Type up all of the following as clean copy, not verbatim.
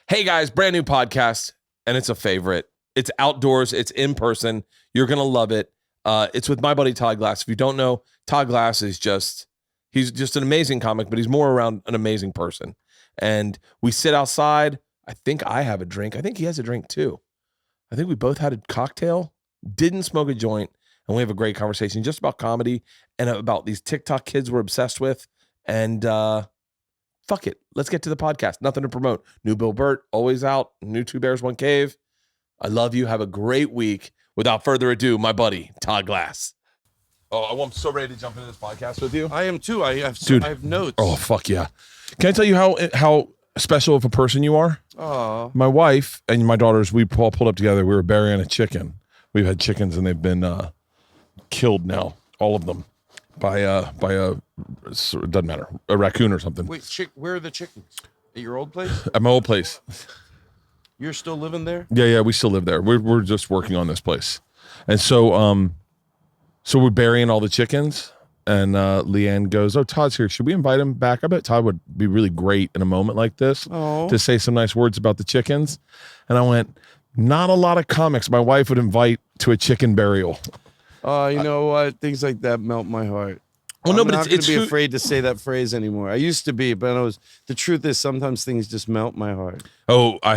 Hey guys, brand new podcast, and it's a favorite. It's outdoors, it's in person. You're gonna love it. It's with my buddy Todd Glass. If you don't know, Todd Glass is he's just an amazing comic, but he's more around an amazing person. And we sit outside. I think I have a drink. I think he has a drink too. I think we both had a cocktail, didn't smoke a joint, and we have a great conversation just about comedy and about these TikTok kids we're obsessed with. And fuck it. Let's get to the podcast. Nothing to promote. New Bill Bert, always out. New Two Bears, One Cave. I love you. Have a great week. Without further ado, my buddy, Todd Glass. Oh, I'm so ready to jump into this podcast with you. I am too. I have notes. Oh, fuck yeah. Can I tell you how special of a person you are? Oh. My wife and my daughters, we all pulled up together. We were burying a chicken. We've had chickens and they've been killed now, all of them. By a it doesn't matter, a raccoon or something. Wait, where are the chickens? At your old place? At my old place. You're still living there? Yeah, we still live there. We're just working on this place, and so we're burying all the chickens. And Leanne goes, "Oh, Todd's here. Should we invite him back? I bet Todd would be really great in a moment like this to say some nice words about the chickens." And I went, "Not a lot of comics my wife would invite to a chicken burial." You know what? Things like that melt my heart. Well, I'm no, but not going it's to be afraid to say that phrase anymore. I used to be, but the truth is sometimes things just melt my heart. Oh, I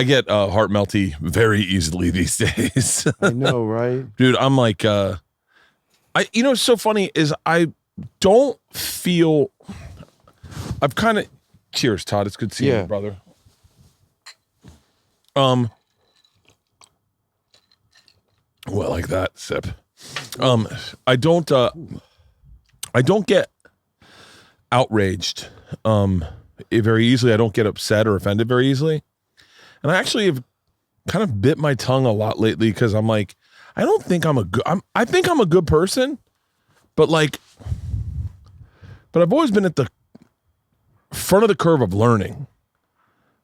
get heart melty very easily these days. I know, right? Dude, I'm like, what's so funny is I don't feel, I've kind of, cheers, Todd. It's good seeing you, brother. Well, like that sip. I don't get outraged very easily. I don't get upset or offended very easily. And I actually have kind of bit my tongue a lot lately because I'm like, I don't think I think I'm a good person, but I've always been at the front of the curve of learning.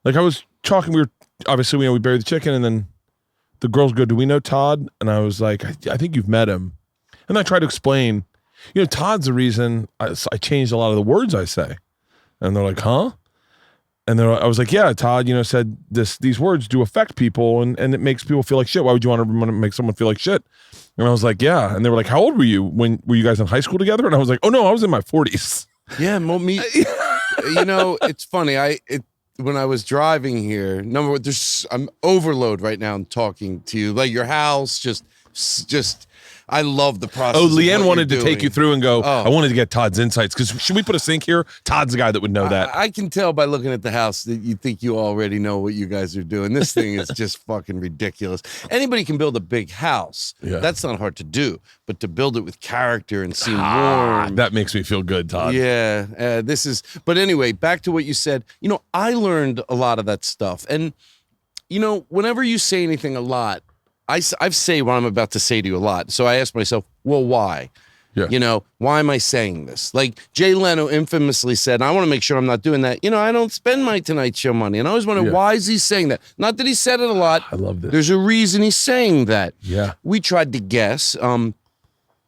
Like I was talking, we buried the chicken and then the girls go, "Do we know Todd?" And I was like, I think you've met him. And I tried to explain, Todd's the reason I changed a lot of the words I say. And they're like, "Huh?" And then I was like, "Yeah, Todd, said these words do affect people and it makes people feel like shit. Why would you want to make someone feel like shit?" And I was like, "Yeah." And they were like, "How old were you? Were you guys in high school together?" And I was like, "Oh no, I was in my 40s. Yeah, me. It's funny. When I was driving here, I'm overload right now in talking to you. Like your house, just I love the process. Oh, Leanne wanted to take you through and go, I wanted to get Todd's insights because should we put a sink here? Todd's the guy that would know that. I can tell by looking at the house that you think you already know what you guys are doing. This thing is just fucking ridiculous. Anybody can build a big house. Yeah. That's not hard to do. But to build it with character and seem warm. That makes me feel good, Todd. Yeah. But anyway, back to what you said. I learned a lot of that stuff. And, whenever you say anything a lot, I say what I'm about to say to you a lot. So I ask myself, well, why? Yeah. Why am I saying this? Like Jay Leno infamously said, I want to make sure I'm not doing that. I don't spend my Tonight Show money. And I always wonder, why is he saying that? Not that he said it a lot. I love this. There's a reason he's saying that. Yeah. We tried to guess.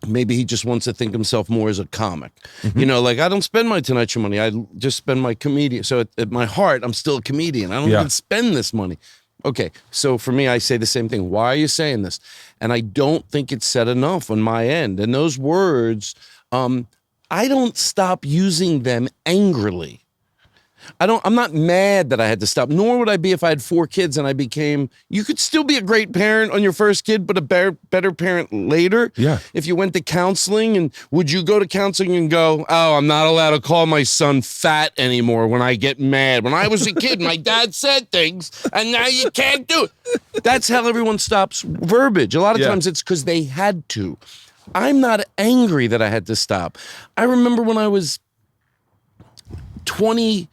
Maybe he just wants to think himself more as a comic. Mm-hmm. I don't spend my Tonight Show money. I just spend my comedian. So at my heart, I'm still a comedian. I don't even spend this money. Okay, so for me, I say the same thing. Why are you saying this? And I don't think it's said enough on my end. And those words, I don't stop using them angrily. I'm not mad that I had to stop, nor would I be if I had 4 kids and you could still be a great parent on your first kid, but a better parent later. Yeah. If you went to counseling, and would you go to counseling and go, "Oh, I'm not allowed to call my son fat anymore when I get mad. When I was a kid, my dad said things and now you can't do it." That's how everyone stops verbiage. A lot of times it's because they had to. I'm not angry that I had to stop. I remember when I was 20,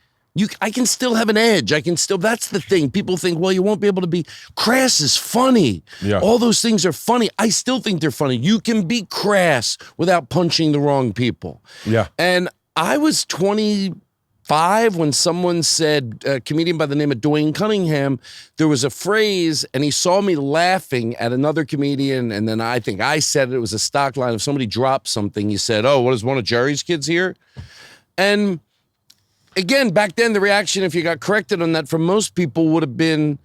I can still have an edge. That's the thing. People think, well, you won't be able to be, crass is funny. Yeah. All those things are funny. I still think they're funny. You can be crass without punching the wrong people. Yeah. And I was 25 when someone said, a comedian by the name of Dwayne Cunningham, there was a phrase and he saw me laughing at another comedian. And then I think I said it was a stock line. If somebody dropped something, he said, "Oh, what is one of Jerry's kids here?" And again, back then, the reaction, if you got corrected on that, from most people would have been,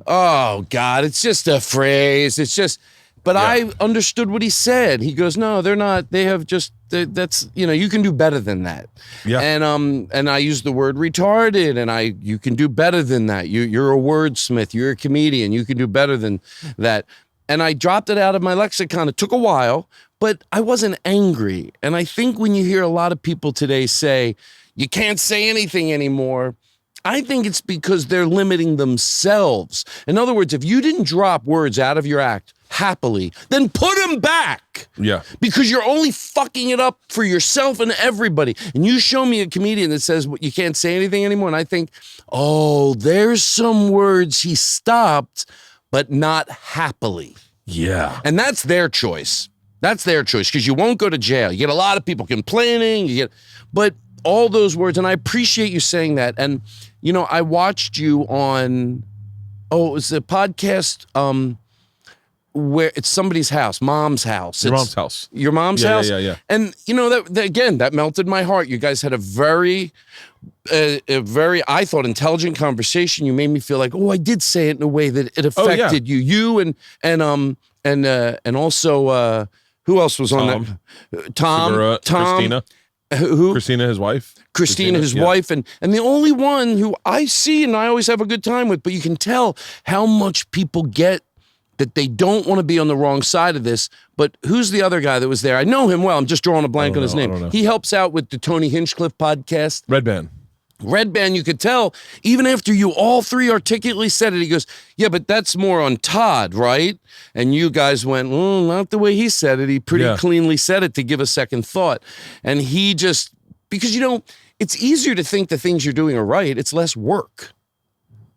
oh, God, it's just a phrase. It's just, but I understood what he said. He goes, no, they're not. They have just, that's, you can do better than that. Yeah. And I use the word retarded, and you can do better than that. You're a wordsmith. You're a comedian. You can do better than that. And I dropped it out of my lexicon. It took a while, but I wasn't angry. And I think when you hear a lot of people today say, you can't say anything anymore, I think it's because they're limiting themselves. In other words, if you didn't drop words out of your act happily, then put them back. Yeah. Because you're only fucking it up for yourself and everybody. And you show me a comedian that says you can't say anything anymore, and I think, oh, there's some words he stopped, but not happily. Yeah. And that's their choice. That's their choice, because you won't go to jail. You get a lot of people complaining, but all those words, and I appreciate you saying that. And, I watched you on, it was a podcast where it's somebody's house, mom's house. Your mom's house. Your mom's house? Yeah. And, that melted my heart. You guys had a very, I thought, intelligent conversation. You made me feel like, I did say it in a way that it affected you. You and also, who else was on that? Tom. Segura, Tom. Christina. Who? Christina, his wife. Christina, his wife, and the only one who I see and I always have a good time with, but you can tell how much people get that they don't want to be on the wrong side of this. But who's the other guy that was there? I know him well. I'm just drawing a blank on his name. He helps out with the Tony Hinchcliffe podcast. Red Band, you could tell, even after you all three articulately said it, he goes, yeah, but that's more on Todd, right? And you guys went, not the way he said it. He pretty cleanly said it to give a second thought. And he just, because, it's easier to think the things you're doing are right. It's less work.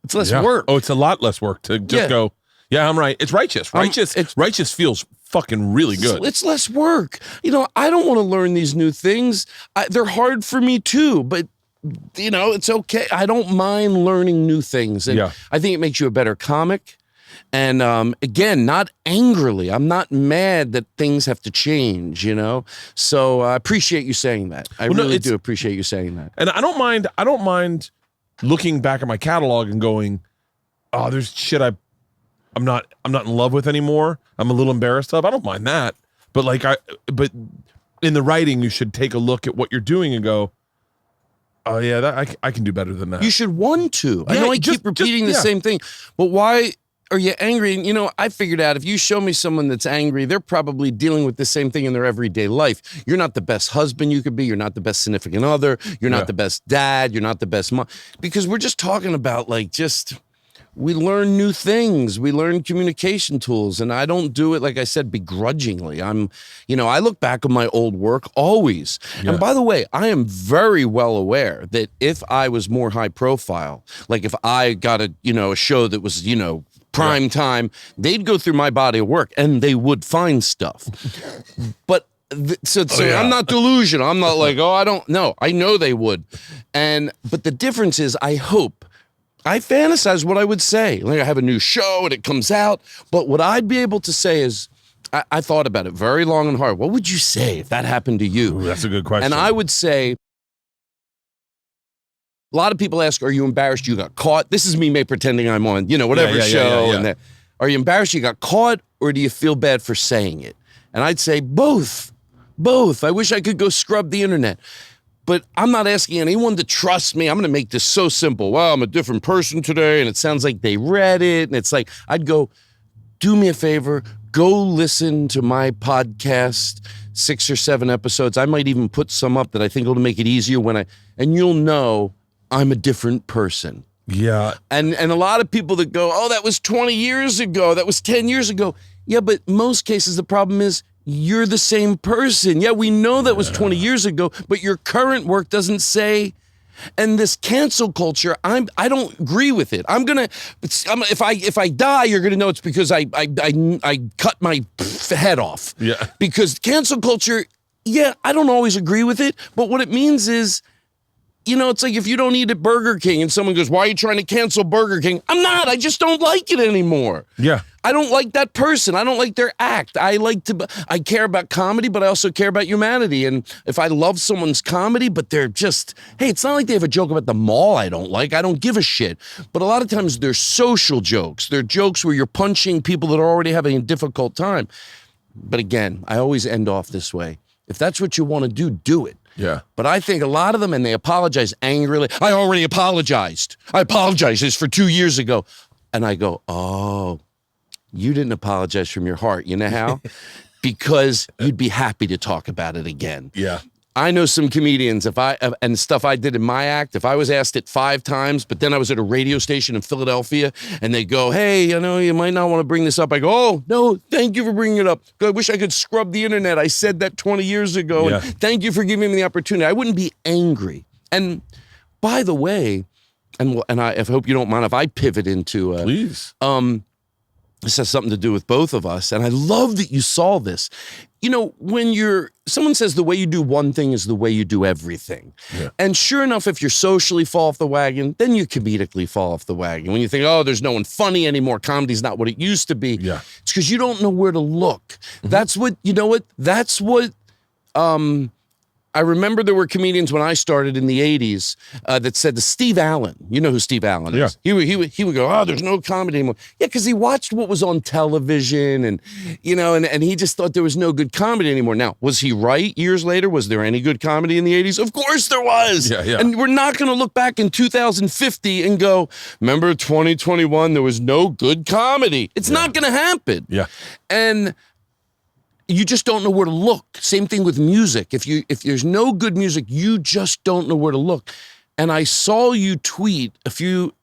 It's less work. Oh, it's a lot less work to just go, yeah, I'm right. It's righteous. Righteous feels fucking really good. It's less work. I don't want to learn these new things. They're hard for me too, but it's okay. I don't mind learning new things. And I think it makes you a better comic. And again, not angrily. I'm not mad that things have to change, So I appreciate you saying that. I really do appreciate you saying that. And I don't mind looking back at my catalog and going, oh, there's shit I'm not in love with anymore. I'm a little embarrassed of. I don't mind that. But but in the writing, you should take a look at what you're doing and go, oh yeah, I can do better than that. You should want to. I know I keep repeating the same thing, but why are you angry? And I figured out if you show me someone that's angry, they're probably dealing with the same thing in their everyday life. You're not the best husband you could be. You're not the best significant other. You're not the best dad. You're not the best mom. Because we're just talking about we learn new things. We learn communication tools. And I don't do it, like I said, begrudgingly. I look back on my old work always. Yeah. And by the way, I am very well aware that if I was more high profile, like if I got a show that was, prime time, they'd go through my body of work and they would find stuff. But I'm not delusional. I'm not like, I don't know. I know they would. But the difference is, I fantasize what I would say. Like I have a new show and it comes out, but what I'd be able to say is, I thought about it very long and hard. What would you say if that happened to you? Ooh, that's a good question. And I would say, a lot of people ask, are you embarrassed you got caught? This is me pretending I'm on, whatever show. And are you embarrassed you got caught, or do you feel bad for saying it? And I'd say both. I wish I could go scrub the internet. But I'm not asking anyone to trust me. I'm going to make this so simple. Well, I'm a different person today, and it sounds like they read it. And it's like, I'd go, do me a favor, go listen to my podcast, 6 or 7 episodes. I might even put some up that I think will make it easier and you'll know I'm a different person. Yeah. And a lot of people that go, oh, that was 20 years ago. That was 10 years ago. Yeah, but most cases, the problem is, you're the same person. Yeah, we know that was 20 years ago, but your current work doesn't say. And this cancel culture, I don't agree with it. If I die, you're gonna know it's because I cut my head off. Yeah. Because cancel culture, I don't always agree with it, but what it means is, you know, it's like if you don't eat at Burger King and someone goes, why are you trying to cancel Burger King? I'm not. I just don't like it anymore. Yeah. I don't like that person. I don't like their act. I care about comedy, but I also care about humanity. And if I love someone's comedy, but they're just, hey, it's not like they have a joke about the mall I don't like. I don't give a shit. But a lot of times they're social jokes. They're jokes where you're punching people that are already having a difficult time. But again, I always end off this way. If that's what you want to do, do it. Yeah. But I think a lot of them, and they apologize angrily. I already apologized. I apologized this for 2 years ago. And I go, oh, you didn't apologize from your heart. You know how? Because you'd be happy to talk about it again. Yeah. I know some comedians, and stuff I did in my act, if I was asked it 5 times, but then I was at a radio station in Philadelphia, and they go, hey, you know, you might not want to bring this up. I go, oh, no, thank you for bringing it up. I wish I could scrub the internet. I said that 20 years ago, and thank you for giving me the opportunity. I wouldn't be angry. And by the way, and I hope you don't mind if I pivot into... Please. This has something to do with both of us, and I love that you saw this. You know, when someone says the way you do one thing is the way you do everything. Yeah. And sure enough, if you're socially fall off the wagon, then you comedically fall off the wagon. When you think, oh, there's no one funny anymore, comedy's not what it used to be. Yeah. It's because you don't know where to look. Mm-hmm. That's what, I remember there were comedians when I started in the 80s that said to Steve Allen, you know who Steve Allen is? Yeah. He would go, oh, there's no comedy anymore. Yeah, because he watched what was on television and, you know, and he just thought there was no good comedy anymore. Now, was he right years later? Was there any good comedy in the 80s? Of course there was. Yeah, yeah. And we're not going to look back in 2050 and go, remember 2021, there was no good comedy. It's not going to happen. Yeah. And you just don't know where to look. Same thing with music. If there's no good music, you just don't know where to look. And I saw you tweet a few.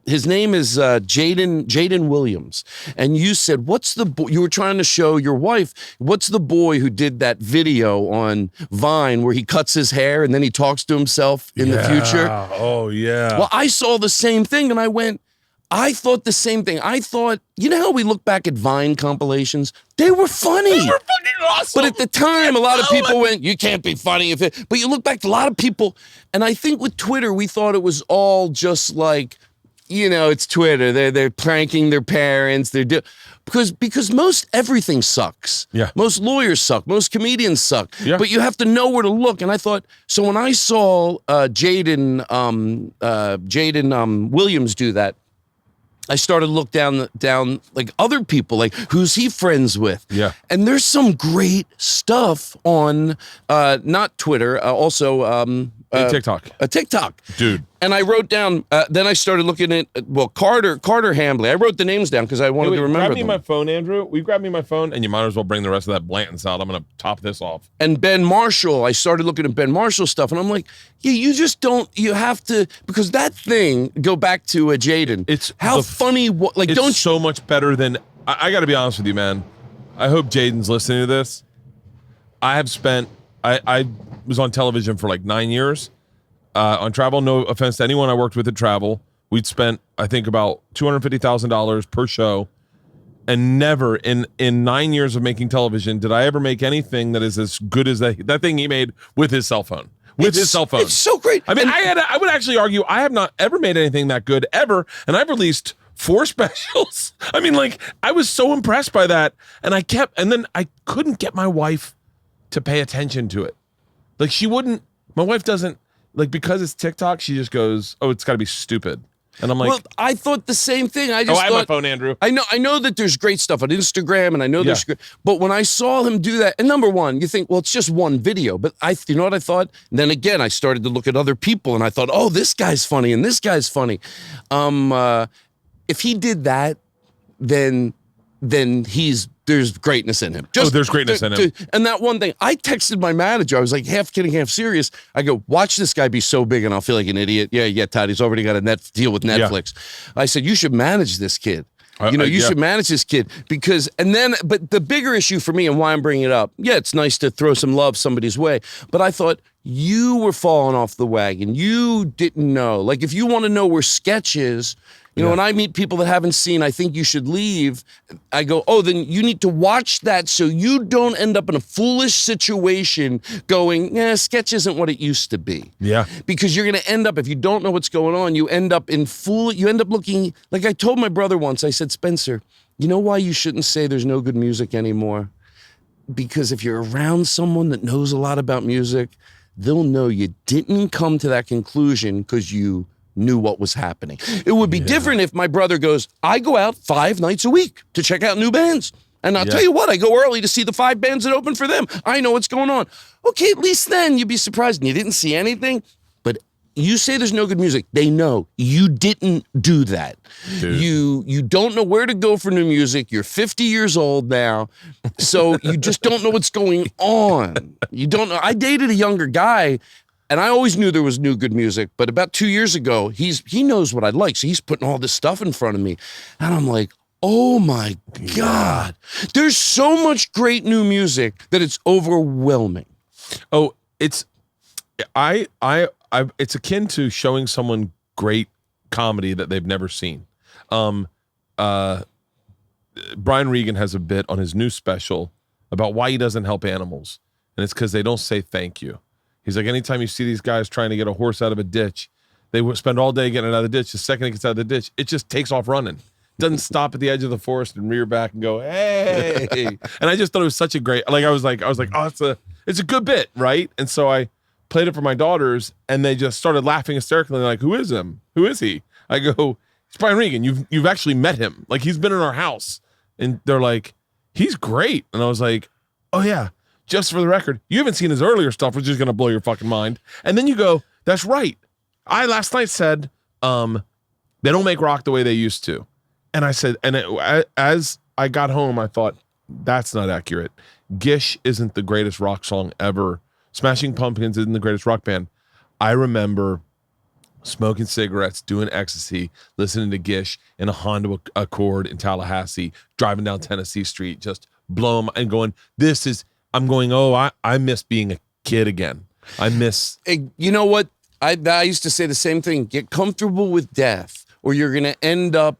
His name is Jaden Williams, and you said, "What's the boy?" You were trying to show your wife, "What's the boy who did that video on Vine where he cuts his hair and then he talks to himself in the future?" Oh yeah. Well, I saw the same thing, and I thought the same thing. I thought, you know how we look back at Vine compilations? They were funny. They were fucking awesome. But at the time, a lot of people went, you can't be funny if it... But you look back to a lot of people, and I think with Twitter, we thought it was all just like, you know, it's Twitter. They're pranking their parents. Because most everything sucks. Yeah. Most lawyers suck. Most comedians suck. Yeah. But you have to know where to look. And I thought, so when I saw Jaden Williams do that, I started to look down like other people, like who's he friends with? Yeah. And there's some great stuff on not Twitter, also TikTok. TikTok. Dude. And I wrote down, then I started looking at, Carter Hambley. I wrote the names down because I wanted to remember them. Grab me my phone, Andrew. Will you grab me my phone? And you might as well bring the rest of that Blanton salad. I'm going to top this off. And Ben Marshall, I started looking at Ben Marshall stuff, and I'm like, yeah, you just don't, you have to, because that thing, go back to Jaden. It's how funny, it's so much better than, I got to be honest with you, man. I hope Jaden's listening to this. I have spent, I was on television for like 9 years. On Travel, no offense to anyone I worked with at Travel, we'd spent, I think, about $250,000 per show, and never in 9 years of making television did I ever make anything that is as good as that thing he made with his cell phone. His cell phone. It's so great. I mean, I would actually argue I have not ever made anything that good ever, and I've released 4 specials. I mean, like, I was so impressed by that, and then I couldn't get my wife to pay attention to it. Like, my wife doesn't, like, because it's TikTok, she just goes, oh, it's got to be stupid. And I'm like, well, I thought the same thing. I have my phone, Andrew. I know that there's great stuff on Instagram, and I know there's great, but when I saw him do that, and number one, you think, well, it's just one video, but you know what I thought? And then again, I started to look at other people, and I thought, oh, this guy's funny, and this guy's funny. If he did that, then there's greatness in him. There's greatness in him. And that one thing, I texted my manager. I was like half kidding, half serious. I go, watch this guy be so big and I'll feel like an idiot. Yeah, Todd, he's already got a deal with Netflix. Yeah. I said, you should manage this kid. You should manage this kid but the bigger issue for me and why I'm bringing it up, it's nice to throw some love somebody's way. But I thought, you were falling off the wagon. You didn't know. Like, if you want to know where Sketch is, you know, when I meet people that haven't seen I Think You Should Leave, I go, oh, then you need to watch that so you don't end up in a foolish situation going, Sketch isn't what it used to be. Yeah. Because you're going to end up, if you don't know what's going on, you end up looking, like I told my brother once, I said, Spencer, you know why you shouldn't say there's no good music anymore? Because if you're around someone that knows a lot about music, they'll know you didn't come to that conclusion because you knew what was happening. It would be different if my brother goes, I go out 5 nights a week to check out new bands. And I'll tell you what, I go early to see the 5 bands that open for them. I know what's going on. Okay, at least then you'd be surprised and you didn't see anything. But you say there's no good music. They know you didn't do that. Dude. You don't know where to go for new music. You're 50 years old now. So you just don't know what's going on. You don't know. I dated a younger guy, and I always knew there was new good music, but about 2 years ago, he knows what I like, so he's putting all this stuff in front of me. And I'm like, oh my God. There's so much great new music that it's overwhelming. Oh, it's it's akin to showing someone great comedy that they've never seen. Brian Regan has a bit on his new special about why he doesn't help animals, and it's because they don't say thank you. He's like, anytime you see these guys trying to get a horse out of a ditch, they spend all day getting it out of the ditch. The second it gets out of the ditch, it just takes off running. Doesn't stop at the edge of the forest and rear back and go, hey. And I just thought it was such a great, I was like, oh, it's a good bit, right? And so I played it for my daughters, and they just started laughing hysterically. They're like, who is him? Who is he? I go, it's Brian Regan. You've actually met him. Like, he's been in our house. And they're like, he's great. And I was like, oh yeah. Just for the record, you haven't seen his earlier stuff, which is going to blow your fucking mind. And then you go, that's right. I last night said, they don't make rock the way they used to. And I said, as I got home, I thought, that's not accurate. Gish isn't the greatest rock song ever. Smashing Pumpkins isn't the greatest rock band. I remember smoking cigarettes, doing ecstasy, listening to Gish in a Honda Accord in Tallahassee, driving down Tennessee Street, just blowing and going, I'm going, I miss being a kid again. I miss. You know what? I used to say the same thing. Get comfortable with death, or you're going to end up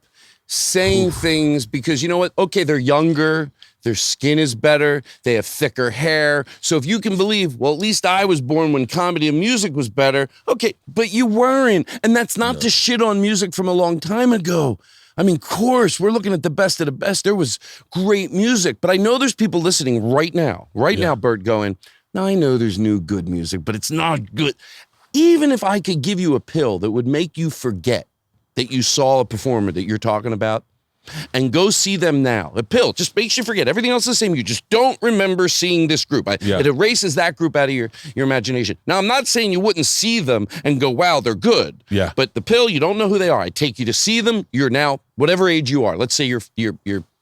saying things because, you know what? Okay, they're younger. Their skin is better. They have thicker hair. So if you can believe, well, at least I was born when comedy and music was better. Okay, but you weren't. And that's not to shit on music from a long time ago. I mean, of course, we're looking at the best of the best. There was great music, but I know there's people listening right now, Bert, going, now I know there's new good music, but it's not good. Even if I could give you a pill that would make you forget that you saw a performer that you're talking about and go see them now, a pill just makes you forget. Everything else is the same. You just don't remember seeing this group. It erases that group out of your imagination. Now, I'm not saying you wouldn't see them and go, wow, they're good. Yeah. But the pill, you don't know who they are. I take you to see them. You're now, whatever age you are. Let's say you're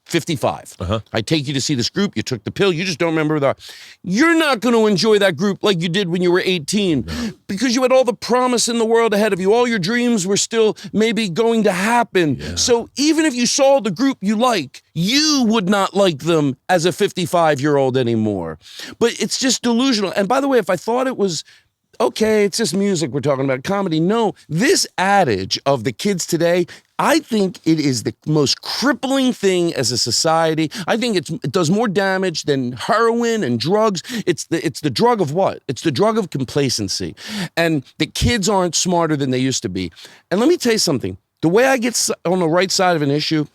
55. I take you to see this group. You took the pill. You just don't remember who they are. You're not going to enjoy that group like you did when you were 18 because you had all the promise in the world ahead of you. All your dreams were still maybe going to happen. Yeah. So even if you saw the group you like, you would not like them as a 55-year-old anymore. But it's just delusional. And by the way, if I thought it was okay, it's just music we're talking about, comedy. No, this adage of the kids today, I think it is the most crippling thing as a society. I think it does more damage than heroin and drugs. It's the drug of what? It's the drug of complacency. And the kids aren't smarter than they used to be. And let me tell you something. The way I get on the right side of an issue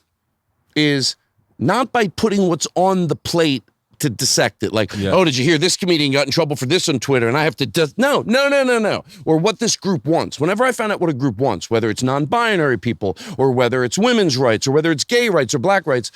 is not by putting what's on the plate to dissect it. Like, oh, did you hear this comedian got in trouble for this on Twitter and I have to no. Or what this group wants. Whenever I find out what a group wants, whether it's non-binary people or whether it's women's rights or whether it's gay rights or black rights,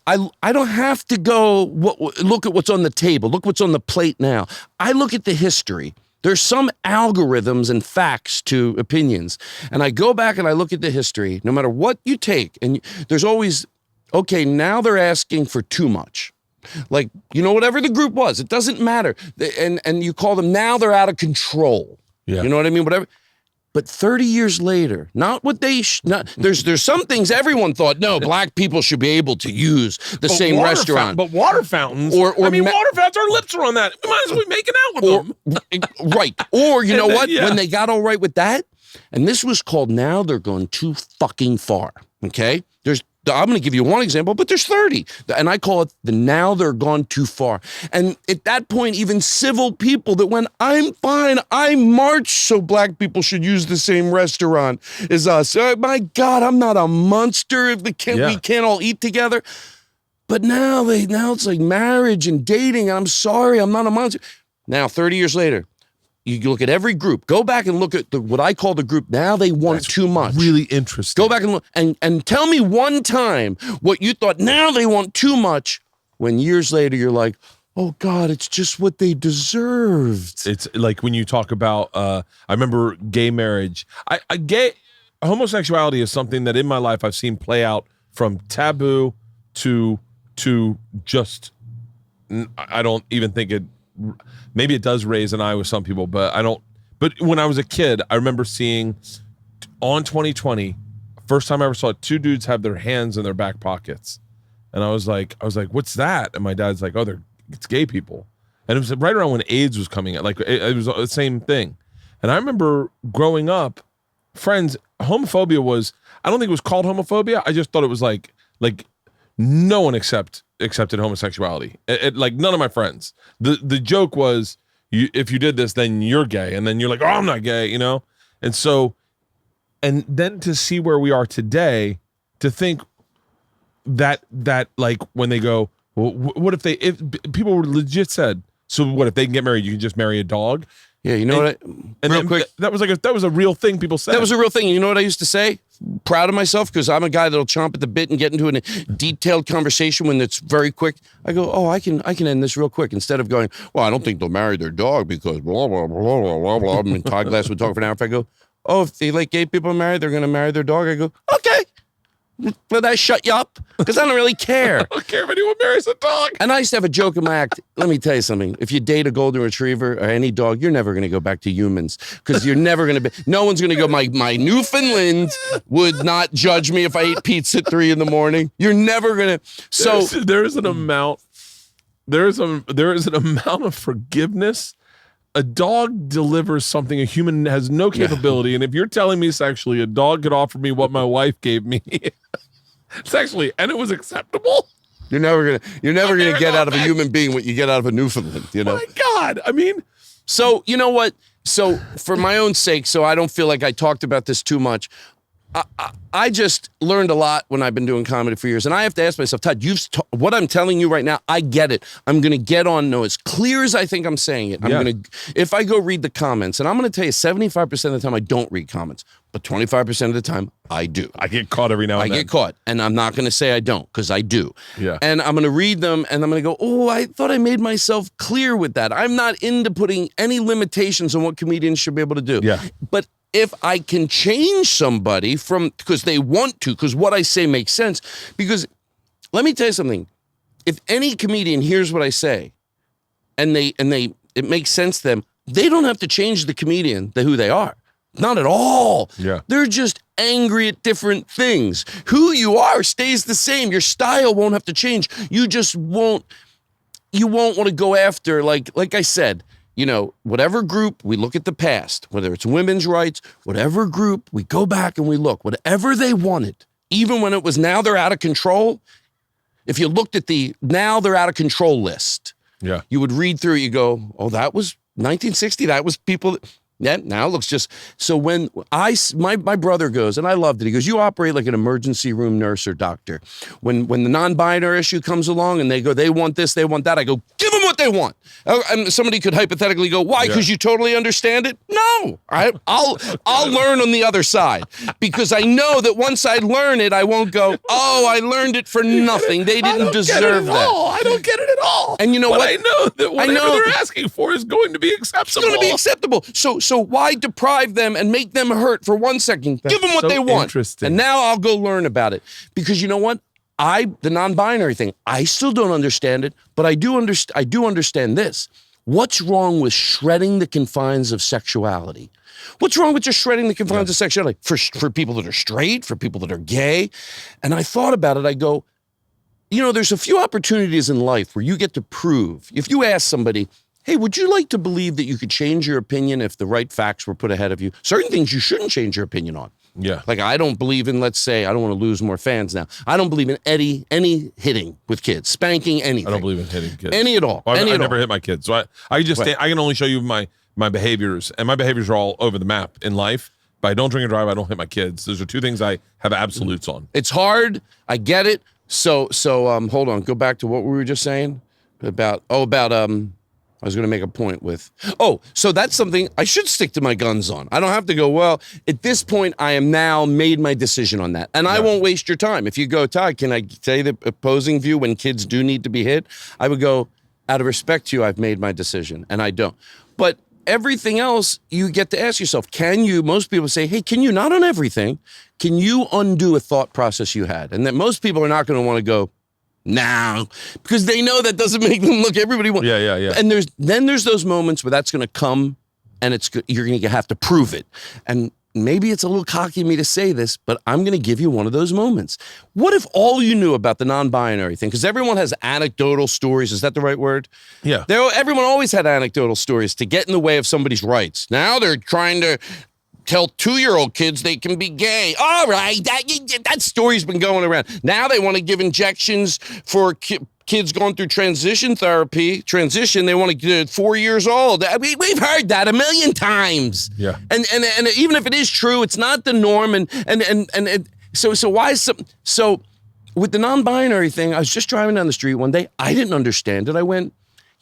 I don't have to go look at what's on the table. Look what's on the plate now. I look at the history. There's some algorithms and facts to opinions. And I go back and I look at the history, no matter what you take. And there's always, okay, now they're asking for too much. Like, you know, whatever the group was, it doesn't matter. And you call them, now they're out of control. Yeah. You know what I mean? Whatever. But 30 years later, not what they there's some things everyone thought, no, black people should be able to use the same restaurant. But water fountains, water fountains, our lips are on that. We might as well be making out with them. Right. Or you know what? Yeah. When they got all right with that, and this was called Now They're Going Too Fucking Far. Okay? I'm going to give you one example, but there's 30. And I call it the Now They're Gone Too Far. And at that point, even civil people that went, I'm fine, I march so black people should use the same restaurant as us. My God, I'm not a monster if we can't all eat together. But now it's like marriage and dating. And I'm sorry, I'm not a monster. Now, 30 years later, you look at every group. Go back and look at what I call the group. Now they want too much. Really interesting. Go back and look and tell me one time what you thought. Now they want too much. When years later you're like, oh God, it's just what they deserved. It's like when you talk about. I remember gay marriage. Homosexuality is something that in my life I've seen play out from taboo to just. I don't even think it. Maybe it does raise an eye with some people, but I don't. But when I was a kid, I remember seeing on 2020, first time I ever saw it, 2 dudes have their hands in their back pockets, and I was like, "What's that?" And my dad's like, "Oh, it's gay people." And it was right around when AIDS was coming out, like it was the same thing. And I remember growing up, friends, homophobia was. I don't think it was called homophobia. I just thought it was like no one accepted homosexuality. Like none of my friends. The joke was, if you did this, then you're gay, and then you're like, oh, I'm not gay, you know. And so, and then to see where we are today, to think that like when they go, well, what if people were legit said, so what if they can get married? You can just marry a dog. Yeah, you know what? Real quick, that was a real thing people said. That was a real thing. You know what I used to say? Proud of myself because I'm a guy that'll chomp at the bit and get into a detailed conversation when it's very quick. I go, oh, I can end this real quick instead of going, well, I don't think they'll marry their dog because blah blah blah blah blah blah. I mean, Todd Glass would talk for an hour. If I go, oh, if they let gay people marry, they're going to marry their dog. I go, okay. Will that shut you up? Because I don't really care. I don't care if anyone marries a dog. And I used to have a joke in my act. Let me tell you something. If you date a golden retriever or any dog, you're never going to go back to humans because you're never going to be. No one's going to go. My Newfoundland would not judge me if I ate pizza at 3 a.m. You're never going to. So there is an amount of forgiveness. A dog delivers something a human has no capability, and if you're telling me sexually, a dog could offer me what my wife gave me sexually, and it was acceptable. You're never gonna get out of a human being what you get out of a Newfoundland. You know. My God, I mean, so you know what? So for my own sake, so I don't feel like I talked about this too much. I just learned a lot when I've been doing comedy for years, and I have to ask myself, Todd, what I'm telling you right now, I get it. I'm going to get on as clear as I think I'm saying it. If I go read the comments, and I'm going to tell you 75% of the time I don't read comments, but 25% of the time I do. I get caught every now and then. I get caught, and I'm not going to say I don't, because I do. Yeah. And I'm going to read them, and I'm going to go, oh, I thought I made myself clear with that. I'm not into putting any limitations on what comedians should be able to do. Yeah. But if I can change somebody because they want to, because what I say makes sense, because let me tell you something. If any comedian hears what I say and it makes sense to them, they don't have to change the comedian who they are. Not at all. Yeah. They're just angry at different things. Who you are stays the same. Your style won't have to change. You just won't want to go after, like I said, you know, whatever group, we look at the past, whether it's women's rights, whatever group, we go back and we look, whatever they wanted, even when it was now they're out of control. If you looked at the now they're out of control list, yeah, you would read through, you go, oh, that was 1960. That was people. Yeah, now it looks just, so when my brother goes, and I loved it, he goes, you operate like an emergency room nurse or doctor. When the non-binary issue comes along and they go, they want this, they want that, I go, give them what they want. And somebody could hypothetically go, why? Because you totally understand it? No, I'll learn on the other side, because I know that once I learn it, I won't go, oh, I learned it for nothing. They didn't deserve that. I don't get it at all. And you know what? I know that whatever they're asking for is going to be acceptable. It's going to be acceptable. So why deprive them and make them hurt for 1 second? Give them what they want. Interesting. And now I'll go learn about it. Because you know what? The non-binary thing, I still don't understand it, but I do understand this. What's wrong with shredding the confines of sexuality? What's wrong with just shredding the confines of sexuality? For people that are straight, for people that are gay? And I thought about it. I go, there's a few opportunities in life where you get to prove. If you ask somebody, hey, would you like to believe that you could change your opinion if the right facts were put ahead of you? Certain things you shouldn't change your opinion on. Yeah. Like I don't believe in, let's say, I don't want to lose more fans now. I don't believe in any hitting with kids, spanking, anything. I don't believe in hitting kids. Any at all. Well, I never all. hit my kids. So I can only show you my behaviors, and my behaviors are all over the map in life. But I don't drink and drive. I don't hit my kids. Those are two things I have absolutes on. It's hard. I get it. So hold on. Go back to what we were just saying about I was going to make a point with, so that's something I should stick to my guns on. I don't have to go, well, at this point, I am now made my decision on that. And I won't waste your time. If you go, Todd, can I say the opposing view when kids do need to be hit? I would go, out of respect to you, I've made my decision, and I don't. But everything else, you get to ask yourself, most people say, hey, can you, not on everything, can you undo a thought process you had? And that most people are not going to want to go, now, because they know that doesn't make them look. Everybody wants. Yeah. And there's those moments where that's going to come, and you're going to have to prove it. And maybe it's a little cocky of me to say this, but I'm going to give you one of those moments. What if all you knew about the non-binary thing? Because everyone has anecdotal stories. Is that the right word? Yeah. Everyone always had anecdotal stories to get in the way of somebody's rights. Now they're trying to tell 2-year-old kids they can be gay. All right, that story's been going around. Now they want to give injections for kids going through transition therapy. They want to get 4 years old. We've heard that a million times. Yeah. And even if it is true, it's not the norm. So why is so with the non-binary thing? I was just driving down the street one day. I didn't understand it. I went,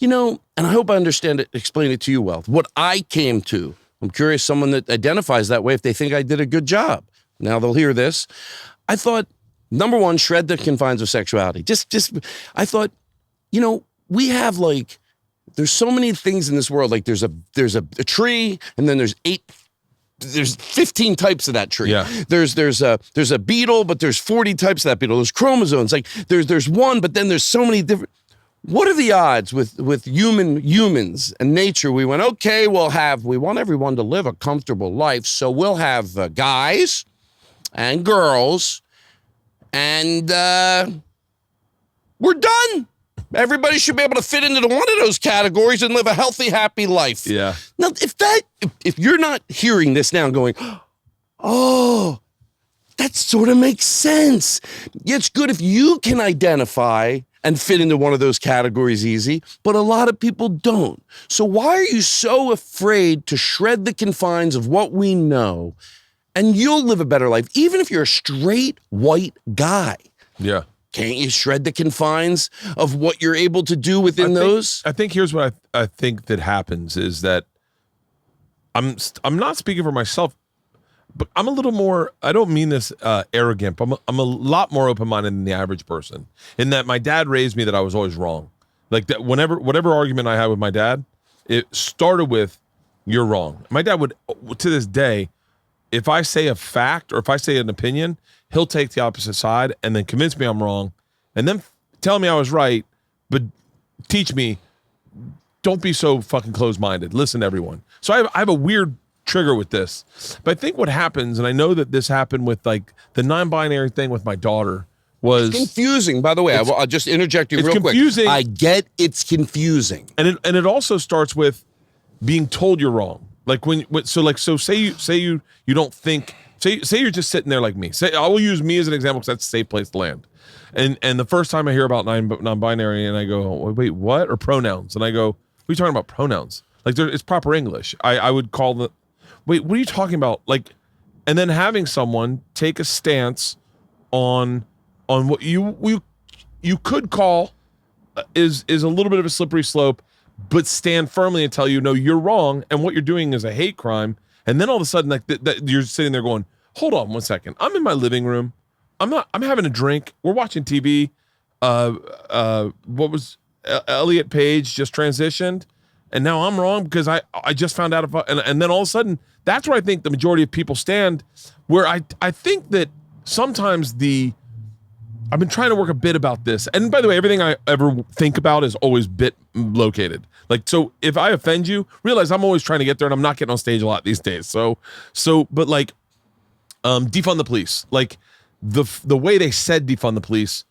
and I hope I explain it to you well. What I came to. I'm curious, someone that identifies that way, if they think I did a good job. Now they'll hear this. I thought, number one, shred the confines of sexuality. I thought, we have there's so many things in this world. Like there's a tree, and then there's 15 types of that tree. Yeah. There's a beetle, but there's 40 types of that beetle. There's chromosomes. Like there's one, but then there's so many different. What are the odds with humans and nature? We went, okay, we want everyone to live a comfortable life, so we'll have guys and girls, and we're done. Everybody should be able to fit into one of those categories and live a healthy, happy life. Yeah. Now, if you're not hearing this now and going, oh, that sort of makes sense. It's good if you can identify and fit into one of those categories easy, but a lot of people don't. So why are you so afraid to shred the confines of what we know, and you'll live a better life, even if you're a straight white guy? Yeah. Can't you shred the confines of what you're able to do within those? I think here's what I think that happens is that I'm not speaking for myself, but I'm a little more, I don't mean this arrogant, but I'm a lot more open-minded than the average person, in that my dad raised me that I was always wrong. Like that whatever argument I had with my dad, it started with, you're wrong. My dad would, to this day, if I say a fact or if I say an opinion, he'll take the opposite side and then convince me I'm wrong and then tell me I was right, but teach me, don't be so fucking closed-minded. Listen to everyone. So I have a weird trigger with this, but I think what happens, and I know that this happened with like the non-binary thing with my daughter, was it's confusing. By the way, I'll just interject you real confusing. Quick. I get it's confusing, and it also starts with being told you're wrong. Like so say you don't think, say you're just sitting there like me. Say I will use me as an example because that's a safe place to land. And the first time I hear about non-binary and I go, wait, what? Or pronouns, and I go, what are you talking about pronouns? Like it's proper English. I would call the. Wait, what are you talking about? Like, and then having someone take a stance on what you could call is a little bit of a slippery slope, but stand firmly and tell you, no, you're wrong, and what you're doing is a hate crime. And then all of a sudden, like you're sitting there going, hold on 1 second. I'm in my living room. I'm having a drink. We're watching TV. What was Elliot Page just transitioned? And now I'm wrong because I just found out about, and then all of a sudden, that's where I think the majority of people stand, where I think that sometimes the I've been trying to work a bit about this. And by the way, everything I ever think about is always bit located. Like, so if I offend you, realize I'm always trying to get there and I'm not getting on stage a lot these days. But like, defund the police. Like the way they said defund the police,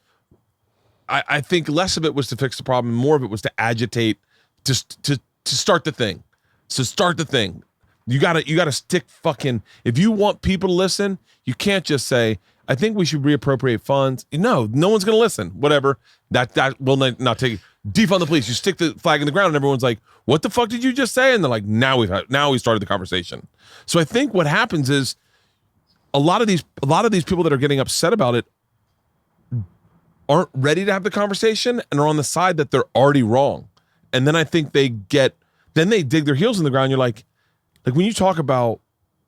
I think less of it was to fix the problem. More of it was to agitate, just to start the thing. So start the thing. You gotta stick fucking, if you want people to listen, you can't just say, I think we should reappropriate funds. No one's going to listen. Whatever. That will not take defund the police. You stick the flag in the ground and everyone's like, what the fuck did you just say? And they're like, now we started the conversation. So I think what happens is a lot of these people that are getting upset about it aren't ready to have the conversation and are on the side that they're already wrong. And then I think they dig their heels in the ground. You're like when you talk about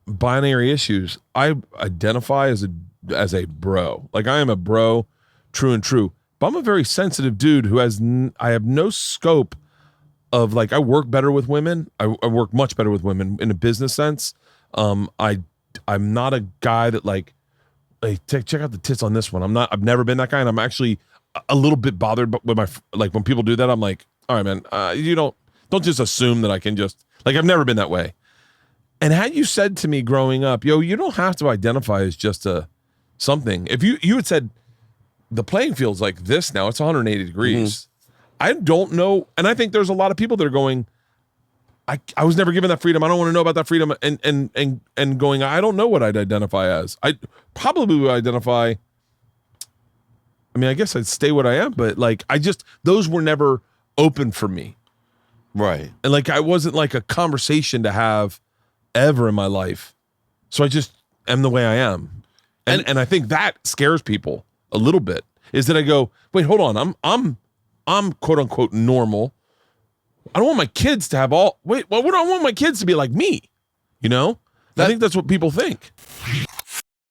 binary issues, I identify as a bro. Like I am a bro, true and true. But I'm a very sensitive dude who I have no scope of like, I work better with women. I work much better with women in a business sense. I'm not a guy that like, hey, check out the tits on this one. I've never been that guy. And I'm actually a little bit bothered with when people do that, I'm like, all right, man, you don't just assume that I can just, like, I've never been that way. And had you said to me growing up, yo, you don't have to identify as just something. If you had said the playing field's like this now, it's 180 degrees. I don't know. And I think there's a lot of people that are going, I was never given that freedom. I don't want to know about that freedom and going, I don't know what I'd identify as. I probably would identify, I mean, I guess I'd stay what I am, but like, those were never open for me. Right. And like, I wasn't like a conversation to have ever in my life. So I just am the way I am. And I think that scares people a little bit, is that I go, wait, hold on. I'm quote unquote normal. I don't want my kids to have I want my kids to be like me. You know? I think that's what people think.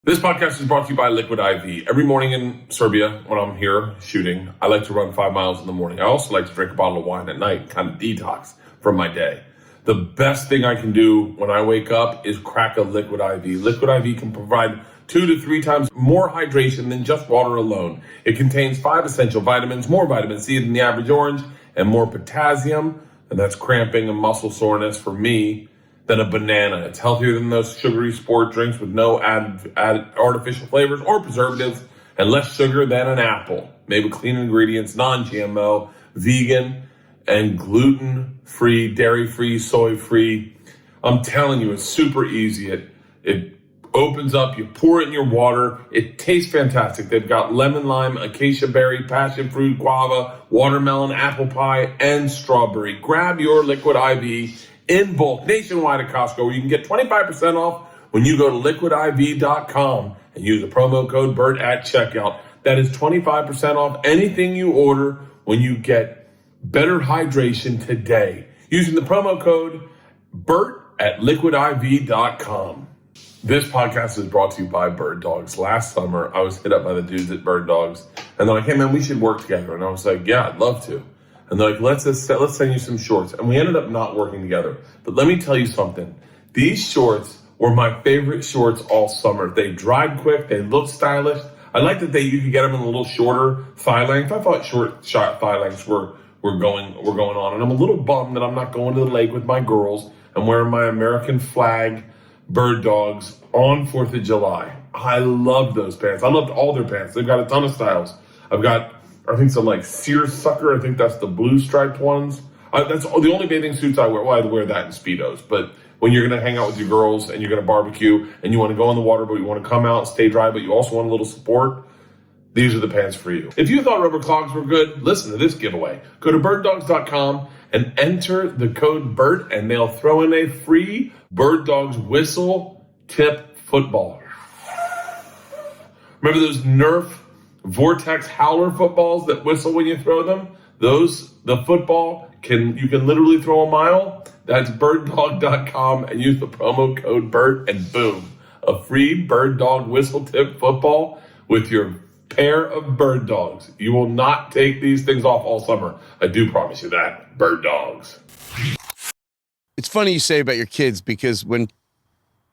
This podcast is brought to you by Liquid IV. Every morning in Serbia, when I'm here shooting, I like to run 5 miles in the morning. I also like to drink a bottle of wine at night, kind of detox from my day. The best thing I can do when I wake up is crack a Liquid IV. Liquid IV can provide 2 to 3 times more hydration than just water alone. It contains 5 essential vitamins, more vitamin C than the average orange, and more potassium, and that's cramping and muscle soreness for me, than a banana. It's healthier than those sugary sport drinks with no added artificial flavors or preservatives, and less sugar than an apple. Made with clean ingredients, non-GMO, vegan, and gluten-free, dairy-free, soy-free. I'm telling you, it's super easy. It opens up, you pour it in your water. It tastes fantastic. They've got lemon, lime, acacia berry, passion fruit, guava, watermelon, apple pie, and strawberry. Grab your Liquid IV in bulk nationwide at Costco, where you can get 25% off when you go to liquidiv.com and use the promo code BERT at checkout. That is 25% off anything you order when you get better hydration today, using the promo code BERT at liquidiv.com. This podcast is brought to you by Bird Dogs. Last summer, I was hit up by the dudes at Bird Dogs, and they're like, hey man, we should work together. And I was like, yeah, I'd love to. And they're like, let's send you some shorts. And we ended up not working together. But let me tell you something. These shorts were my favorite shorts all summer. They dried quick. They looked stylish. I like that you could get them in a little shorter thigh length. I thought short thigh lengths were going on. And I'm a little bummed that I'm not going to the lake with my girls. I'm wearing my American flag Bird Dogs on 4th of July. I love those pants. I loved all their pants. They've got a ton of styles. I've got, I think, some like seersucker. I think that's the blue striped ones. That's the only bathing suits I wear. Well, I'd wear that in Speedos. But when you're going to hang out with your girls and you're going to barbecue and you want to go in the water, but you want to come out, stay dry, but you also want a little support, these are the pants for you. If you thought rubber clogs were good, listen to this giveaway. Go to birddogs.com and enter the code BERT, and they'll throw in a free Bird Dogs whistle tip football. Remember those Nerf Vortex Howler footballs that whistle when you throw them? The football, you can literally throw a mile. That's birddog.com and use the promo code BERT, and boom, a free Bird Dog whistle tip football with your pair of Bird Dogs. You will not take these things off all summer. I do promise you that. Bird Dogs. It's funny you say about your kids, because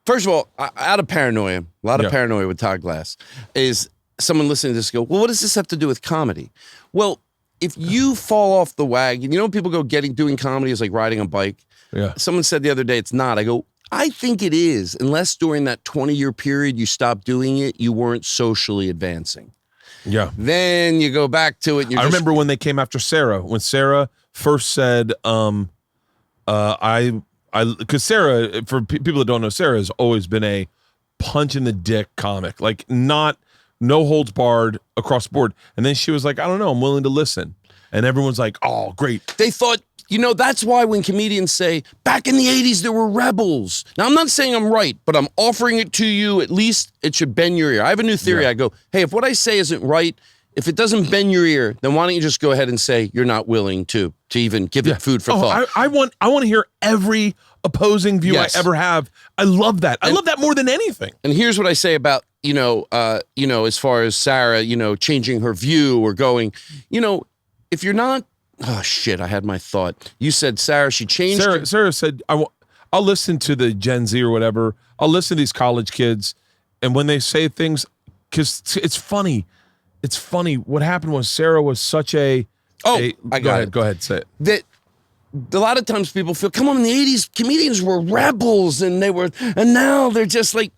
first of all, out of paranoia, a lot of paranoia with Todd Glass, is someone listening to this go, well, what does this have to do with comedy? Well, if you fall off the wagon, you know, people go doing comedy is like riding a bike. Yeah. Someone said the other day, it's not. I go, I think it is, unless during that 20-year period you stopped doing it, you weren't socially advancing. Yeah. Then you go back to it. And I remember when they came after Sarah, when Sarah first said, because Sarah, for people that don't know, Sarah has always been a punch in the dick comic, like no holds barred across the board. And then she was like, I don't know, I'm willing to listen. And everyone's like, oh, great. They thought, you know, that's why when comedians say, back in the 80s, there were rebels. Now, I'm not saying I'm right, but I'm offering it to you. At least it should bend your ear. I have a new theory. Yeah. I go, hey, if what I say isn't right, if it doesn't bend your ear, then why don't you just go ahead and say you're not willing to even give it food for thought? I want to hear every opposing view I ever have. I love that. I love that more than anything. And here's what I say about, as far as Sarah, changing her view or going, if you're not, oh shit, I had my thought. You said Sarah, she changed. Sarah said, I'll listen to the Gen Z or whatever. I'll listen to these college kids. And when they say things, because it's funny. It's funny. What happened was Sarah was such I got it. Go ahead, say it. That a lot of times people feel, come on, in the 80s, comedians were rebels and now they're just like,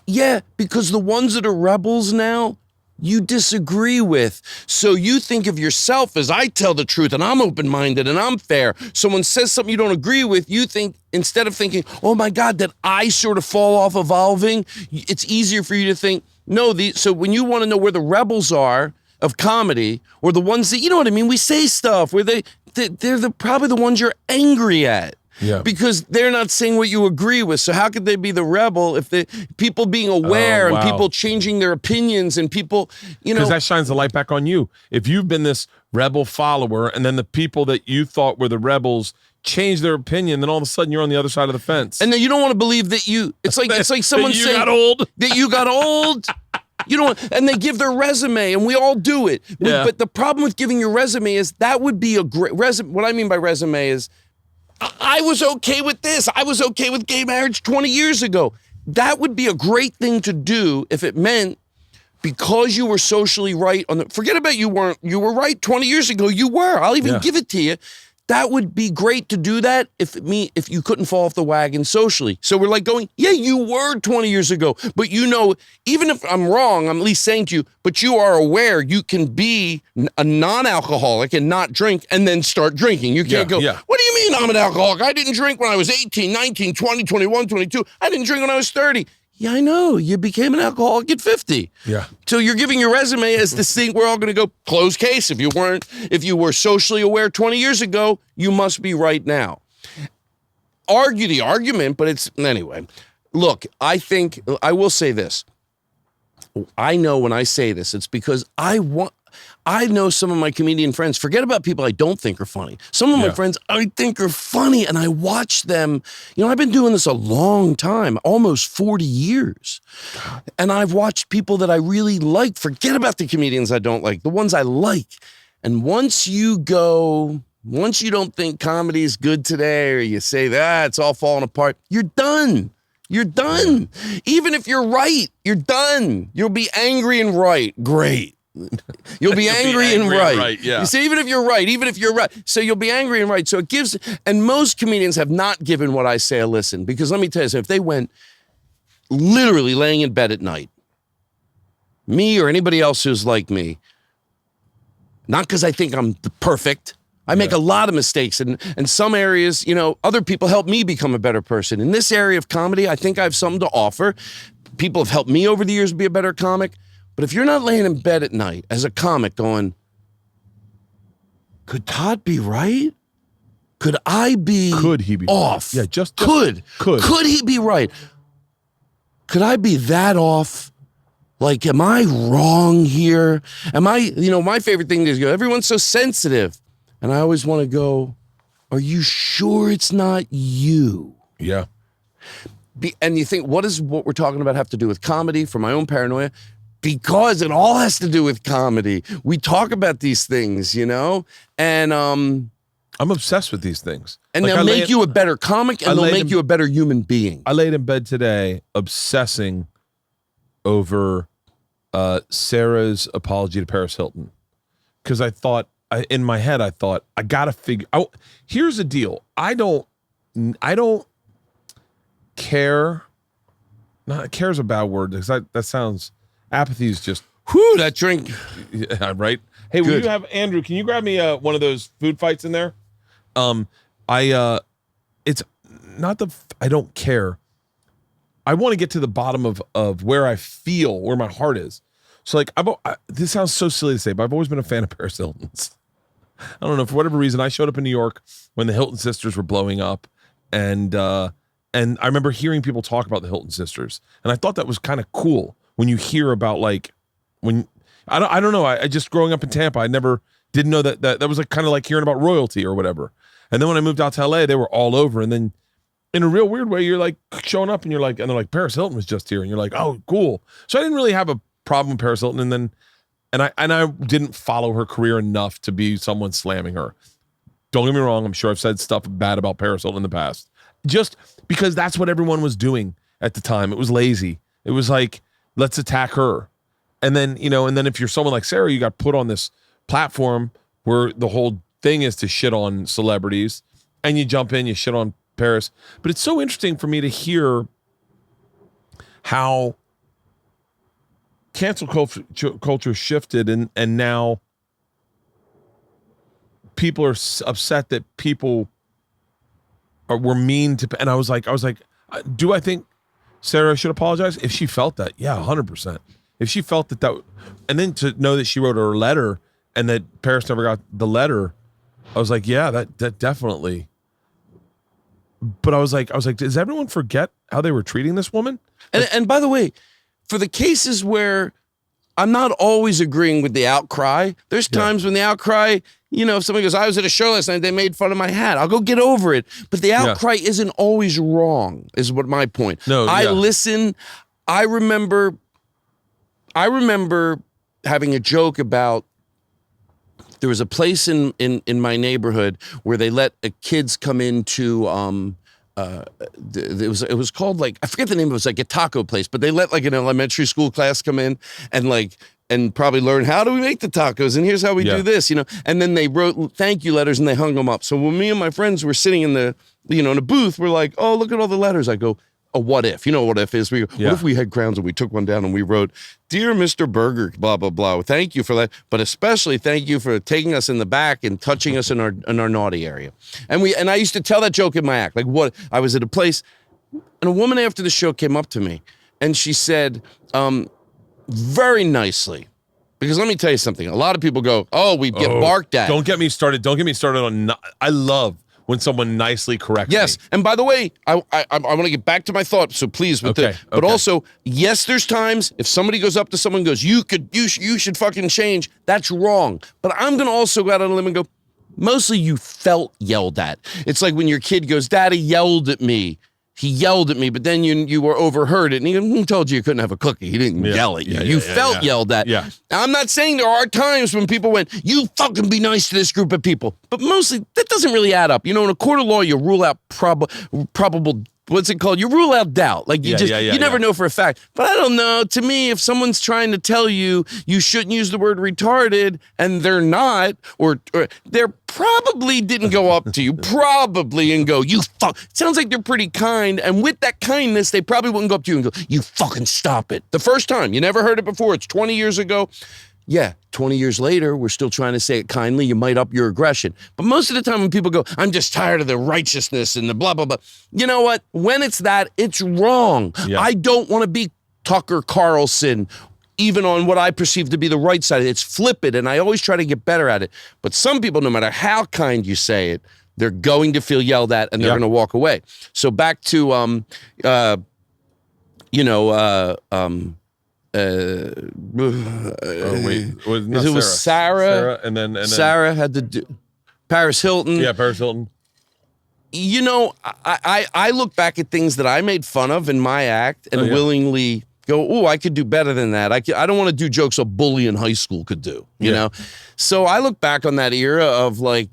yeah, because the ones that are rebels now, you disagree with. So you think of yourself as I tell the truth and I'm open-minded and I'm fair. Someone says something you don't agree with, you think, instead of thinking, oh my God, that I sort of fall off evolving, it's easier for you to think, no, so when you want to know where the rebels are of comedy, or the ones that, you know what I mean, we say stuff where they're probably the ones you're angry at. Yeah. Because they're not saying what you agree with. So how could they be the rebel if people being aware and people changing their opinions and people, Because that shines the light back on you. If you've been this rebel follower and then the people that you thought were the rebels change their opinion, then all of a sudden you're on the other side of the fence. And then you don't want to believe that it's like someone saying got old. That you got old. And they give their resume, and we all do it. Yeah. But the problem with giving your resume is that would be a great resume. What I mean by resume is, I was okay with this. I was okay with gay marriage 20 years ago. That would be a great thing to do if it meant because you were socially right forget about you were right 20 years ago. You were. I'll even give it to you. That would be great to do that if you couldn't fall off the wagon socially. So we're like going, yeah, you were 20 years ago. But even if I'm wrong, I'm at least saying to you, but you are aware you can be a non-alcoholic and not drink and then start drinking. You can't go, what do you mean I'm an alcoholic? I didn't drink when I was 18, 19, 20, 21, 22. I didn't drink when I was 30. Yeah, I know. You became an alcoholic at 50. Yeah. So you're giving your resume as this thing we're all going to go, closed case. If you were socially aware 20 years ago, you must be right now. Argue the argument, but anyway. Look, I will say this. I know when I say this, it's because I know some of my comedian friends, forget about people I don't think are funny. Some of my friends I think are funny, and I watch them. I've been doing this a long time, almost 40 years. God. And I've watched people that I really like. Forget about the comedians I don't like, the ones I like. And once you don't think comedy is good today, or you say that it's all falling apart, you're done. You're done. Yeah. Even if you're right, you're done. You'll be angry and right. Great. You'll be angry and right. Yeah. You see, even if you're right. So you'll be angry and right. So and most comedians have not given what I say a listen, because let me tell you, if they went literally laying in bed at night, me or anybody else who's like me, not because I think I'm perfect, I make a lot of mistakes, and in some areas, other people help me become a better person. In this area of comedy, I think I have something to offer. People have helped me over the years be a better comic. But if you're not laying in bed at night as a comic going, could Todd be right? Could I be Could he be off? Right? Yeah, Could he be right? Could I be that off? Like, am I wrong here? Am I, my favorite thing is everyone's so sensitive. And I always want to go, are you sure it's not you? Yeah. And you think, what does what we're talking about have to do with comedy? For my own paranoia? Because it all has to do with comedy. We talk about these things, and I'm obsessed with these things. And they'll make you a better comic, and they'll make you a better human being. I laid in bed today obsessing over Sarah's apology to Paris Hilton, because I thought, in my head, I thought, I gotta figure out. Here's the deal. I don't care. Not care's a bad word, because that sounds, apathy is just, whew, that drink. Yeah, right. Hey, will you have, Andrew, can you grab me one of those food fights in there? It's not I don't care. I want to get to the bottom of where I feel, where my heart is. So like, this sounds so silly to say, but I've always been a fan of Paris Hilton's. I don't know, for whatever reason, I showed up in New York when the Hilton sisters were blowing up, and I remember hearing people talk about the Hilton sisters, and I thought that was kind of cool when you hear about, like, when I don't know, I just, growing up in Tampa, I didn't know that was like kind of like hearing about royalty or whatever. And then when I moved out to LA, they were all over, and then in a real weird way, you're like showing up and you're like, and they're like, Paris Hilton was just here, and you're like, oh, cool. So I didn't really have a problem with Paris Hilton, and I didn't follow her career enough to be someone slamming her. Don't get me wrong, I'm sure I've said stuff bad about Paris Hilton in the past, just because that's what everyone was doing at the time. It was lazy. It was like, let's attack her. And then, if you're someone like Sarah, you got put on this platform where the whole thing is to shit on celebrities, and you jump in, you shit on Paris. But it's so interesting for me to hear how cancel culture shifted, and now people are upset that people were mean to, and I was like, do I think Sarah should apologize? If she felt that, yeah, 100%. If she felt that, and then to know that she wrote her letter and that Paris never got the letter, I was like, yeah, that definitely. But I was like, does everyone forget how they were treating this woman? And by the way, for the cases where I'm not always agreeing with the outcry, there's times when the outcry, if somebody goes, I was at a show last night, they made fun of my hat, I'll go get over it. But the outcry isn't always wrong, is what my point. No, I listen. I remember having a joke about, there was a place in my neighborhood where they let kids come into it was called, like, I forget the name, it was like a taco place, but they let like an elementary school class come in and probably learn, how do we make the tacos, and here's how we do this, and then they wrote thank you letters and they hung them up. So when me and my friends were sitting in the in a booth, we're like, oh, look at all the letters. I go, a what if, what if is, we go, what if we had crowns and we took one down and we wrote, dear Mr. Burger, blah, blah, blah. Thank you for that. But especially thank you for taking us in the back and touching us in our naughty area. And I used to tell that joke in my act. Like, what, I was at a place and a woman after the show came up to me and she said, very nicely, because let me tell you something. A lot of people go, oh, we get barked at. Don't get me started on, I love when someone nicely corrects me. And by the way, I want to get back to my thought, so please, but also, yes, there's times if somebody goes up to someone and goes, you should fucking change, that's wrong. But I'm going to also go out on a limb and go, mostly you felt yelled at. It's like when your kid goes, Daddy yelled at me. He yelled at me, but then you were overheard it, and he told you couldn't have a cookie. He didn't yell at you. You felt yelled at. Yeah. Now, I'm not saying there are times when people went, you fucking be nice to this group of people, but mostly that doesn't really add up. In a court of law, you rule out probable, what's it called? You rule out doubt. Like you never know for a fact. But I don't know. To me, if someone's trying to tell you shouldn't use the word retarded and they're not, or they're probably didn't go up to you, probably, and go, you fuck. It sounds like they're pretty kind. And with that kindness, they probably wouldn't go up to you and go, you fucking stop it. The first time. You never heard it before. It's 20 years ago. Yeah, 20 years later, we're still trying to say it kindly. You might up your aggression. But most of the time when people go, I'm just tired of the righteousness and the blah, blah, blah. You know what? When it's that, it's wrong. Yeah. I don't want to be Tucker Carlson, even on what I perceive to be the right side. It's flip it, and I always try to get better at it. But some people, no matter how kind you say it, they're going to feel yelled at, and they're going to walk away. So back to, it was Sarah, and then Sarah had to do Paris Hilton. Yeah, Paris Hilton. I look back at things that I made fun of in my act and willingly go, I could do better than that. I don't want to do jokes a bully in high school could do, you know? So I look back on that era of when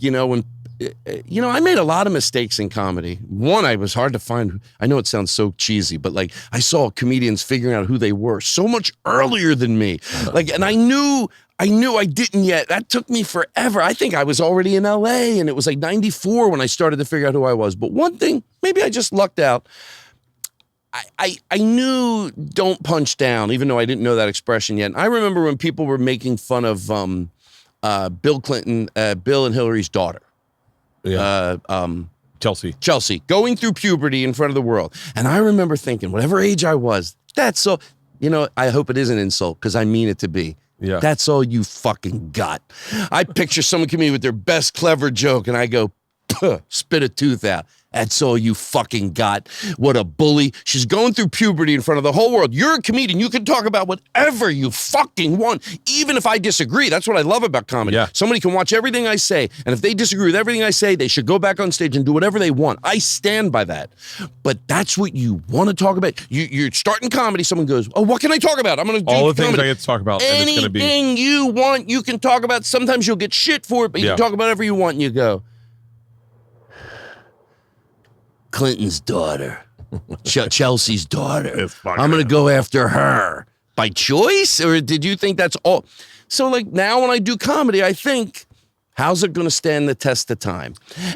you know, I made a lot of mistakes in comedy. One, I was hard to find. I know it sounds so cheesy, but like I saw comedians figuring out who they were so much earlier than me. Like, and I knew I didn't yet. That took me forever. I think I was already in LA, and it was like 94 when I started to figure out who I was. But one thing, maybe I just lucked out. I knew don't punch down, even though I didn't know that expression yet. And I remember when people were making fun of Bill Clinton, Bill and Hillary's daughter. Yeah. Chelsea going through puberty in front of the world. And I remember thinking, whatever age I was, that's so, you know, I hope it is an insult because I mean it to be. Yeah. That's all you fucking got. I picture someone coming in with their best clever joke and I go, spit a tooth out. That's all you fucking got. What a bully. She's going through puberty in front of the whole world. You're a comedian. You can talk about whatever you fucking want, even if I disagree. That's what I love about comedy. Yeah. Somebody can watch everything I say, and if they disagree with everything I say, they should go back on stage and do whatever they want. I stand by that. But that's what you want to talk about. You're starting comedy. Someone goes, oh, what can I talk about? I'm going to do all the things comedy. I get to talk about. Anything and it's gonna be... you want, you can talk about. Sometimes you'll get shit for it, but you can talk about whatever you want, and you go, Clinton's daughter, Chelsea's daughter. I'm going to go after her by choice, or did you think that's all? So like now when I do comedy, I think, how's it going to stand the test of time?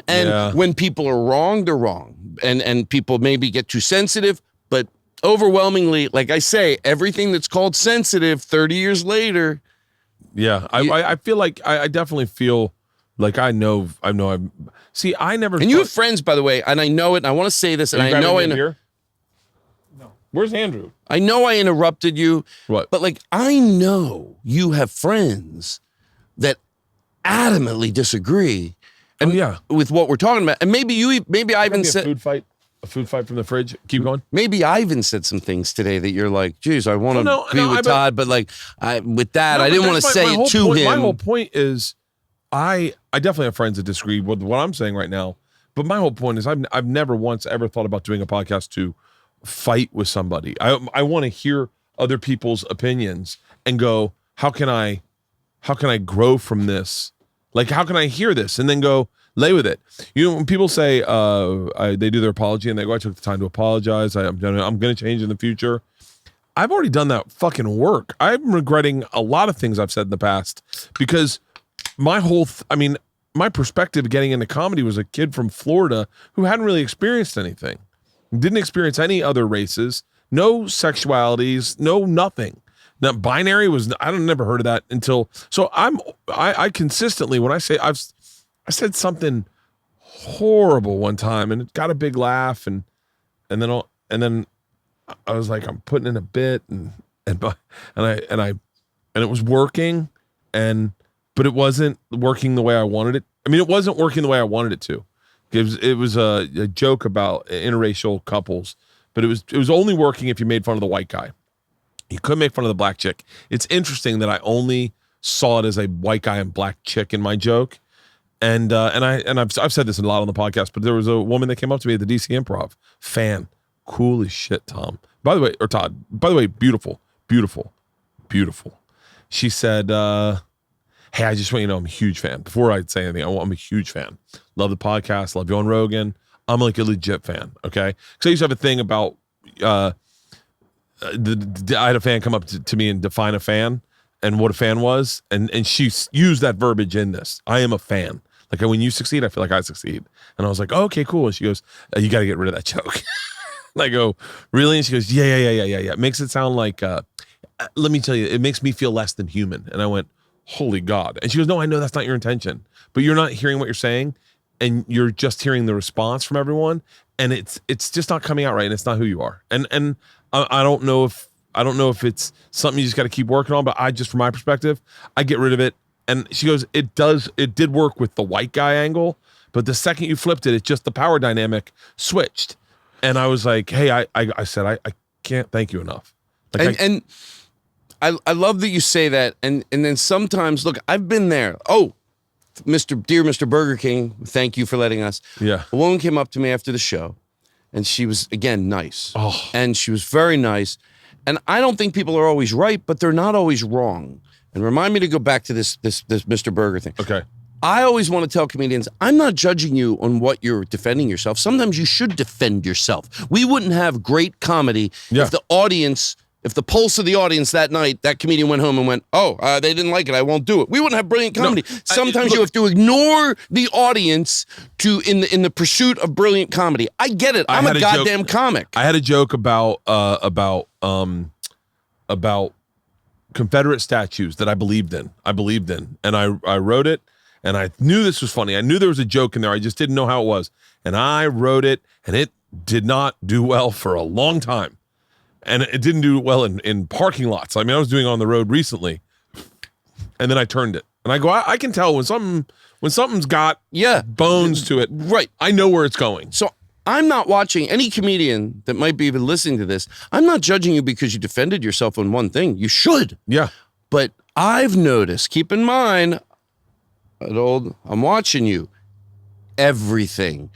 And when people are wrong, they're wrong. And people maybe get too sensitive, but overwhelmingly, like I say, everything that's called sensitive 30 years later. Yeah, I feel like I definitely feel like I know. See, I never. And you have friends, by the way, and I know it. And I want to say this, and I know here. No, where's Andrew? I know I interrupted you. What? But like, I know you have friends that adamantly disagree, and with what we're talking about. And maybe I even said a food fight from the fridge. Keep going. Maybe I even said some things today that you're like, geez, I want to be with Todd, but like, I didn't want to say it to him. My whole point is, I definitely have friends that disagree with what I'm saying right now, but my whole point is I've never once ever thought about doing a podcast to fight with somebody. I want to hear other people's opinions and go, how can I grow from this? Like, how can I hear this and then go lay with it? You know, when people say they do their apology and they go, I took the time to apologize. I'm going to change in the future. I've already done that fucking work. I'm regretting a lot of things I've said in the past because my perspective getting into comedy was a kid from Florida who hadn't really experienced anything. Didn't experience any other races, no sexualities, no nothing. Now, binary was, I never heard of that until, so I consistently, when I say, I said something horrible one time and it got a big laugh and then I was like, I'm putting in a bit and it was working but it wasn't working the way I wanted it. I mean, it wasn't working the way I wanted it to. It was a joke about interracial couples, but it was only working if you made fun of the white guy. You couldn't make fun of the black chick. It's interesting that I only saw it as a white guy and black chick in my joke. And I've said this a lot on the podcast, but there was a woman that came up to me at the DC Improv. Fan. Cool as shit, Tom. By the way, or Todd. By the way, beautiful. Beautiful. Beautiful. She said, hey, I just want you to know I'm a huge fan. Before I say anything, I'm a huge fan. Love the podcast. Love you on Rogan. I'm like a legit fan, okay? Because I used to have a thing about, I had a fan come up to me and define a fan and what a fan was. And she used that verbiage in this. I am a fan. Like when you succeed, I feel like I succeed. And I was like, oh, okay, cool. And she goes, you got to get rid of that joke. And I go, really? And she goes, yeah. It makes it sound like, let me tell you, it makes me feel less than human. And I went, holy God. And she goes, no, I know that's not your intention, but you're not hearing what you're saying. And you're just hearing the response from everyone. And it's just not coming out right. And it's not who you are. And I don't know if it's something you just got to keep working on, but from my perspective, I get rid of it. And she goes, it did work with the white guy angle, but the second you flipped it, it's just the power dynamic switched. And I was like, hey, I said, I can't thank you enough. Like, and I love that you say that. And then sometimes, look, I've been there. Oh, dear Mr. Burger King, thank you for letting us. Yeah. A woman came up to me after the show and she was, again, nice. Oh. And she was very nice. And I don't think people are always right, but they're not always wrong. And remind me to go back to this Mr. Burger thing. Okay. I always want to tell comedians, I'm not judging you on what you're defending yourself. Sometimes you should defend yourself. We wouldn't have great comedy if the pulse of the audience that night, that comedian went home and went, they didn't like it, I won't do it. We wouldn't have brilliant comedy. Sometimes you have to ignore the audience in the pursuit of brilliant comedy. I get it. I'm a goddamn comic. I had a joke about Confederate statues that I believed in. And I wrote it, and I knew this was funny. I knew there was a joke in there. I just didn't know how it was. And I wrote it, and it did not do well for a long time. And it didn't do well in parking lots. I mean, I was doing it on the road recently, and then I turned it. And I go, I can tell when something's got bones to it. Right. I know where it's going. So I'm not watching any comedian that might be even listening to this. I'm not judging you because you defended yourself on one thing. You should. Yeah. But I've noticed, keep in mind, I'm watching you. Everything.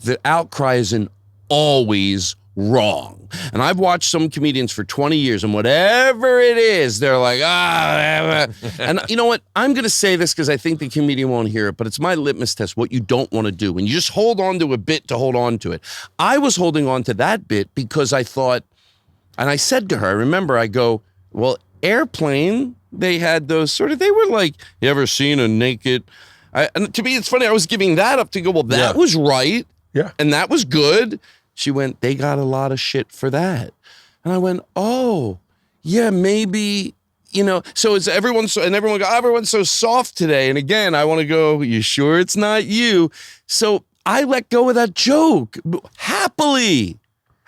The outcry isn't always wrong. And I've watched some comedians for 20 years, and whatever it is, they're like, and you know what? I'm going to say this because I think the comedian won't hear it, but it's my litmus test, what you don't want to do. When you just hold on to a bit to hold on to it. I was holding on to that bit because I thought, and I said to her, I remember, I go, well, Airplane, they had those they were like, you ever seen a naked, and to me, it's funny, I was giving that up to go, well, that was right. Yeah. And that was good. She went, they got a lot of shit for that. And I went, oh, yeah, maybe, so it's everyone's so soft today. And again, I want to go, you sure it's not you? So I let go of that joke happily.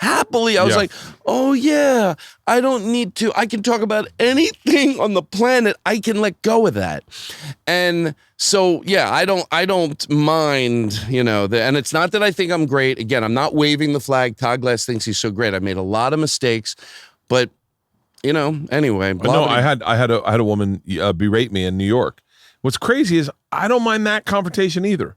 I was like, oh yeah, I don't need to. I can talk about anything on the planet. I can let go of that. And so, yeah, I don't mind, and it's not that I think I'm great. Again, I'm not waving the flag. Todd Glass thinks he's so great. I made a lot of mistakes, but anyway. No, I had a woman berate me in New York. What's crazy is I don't mind that confrontation either.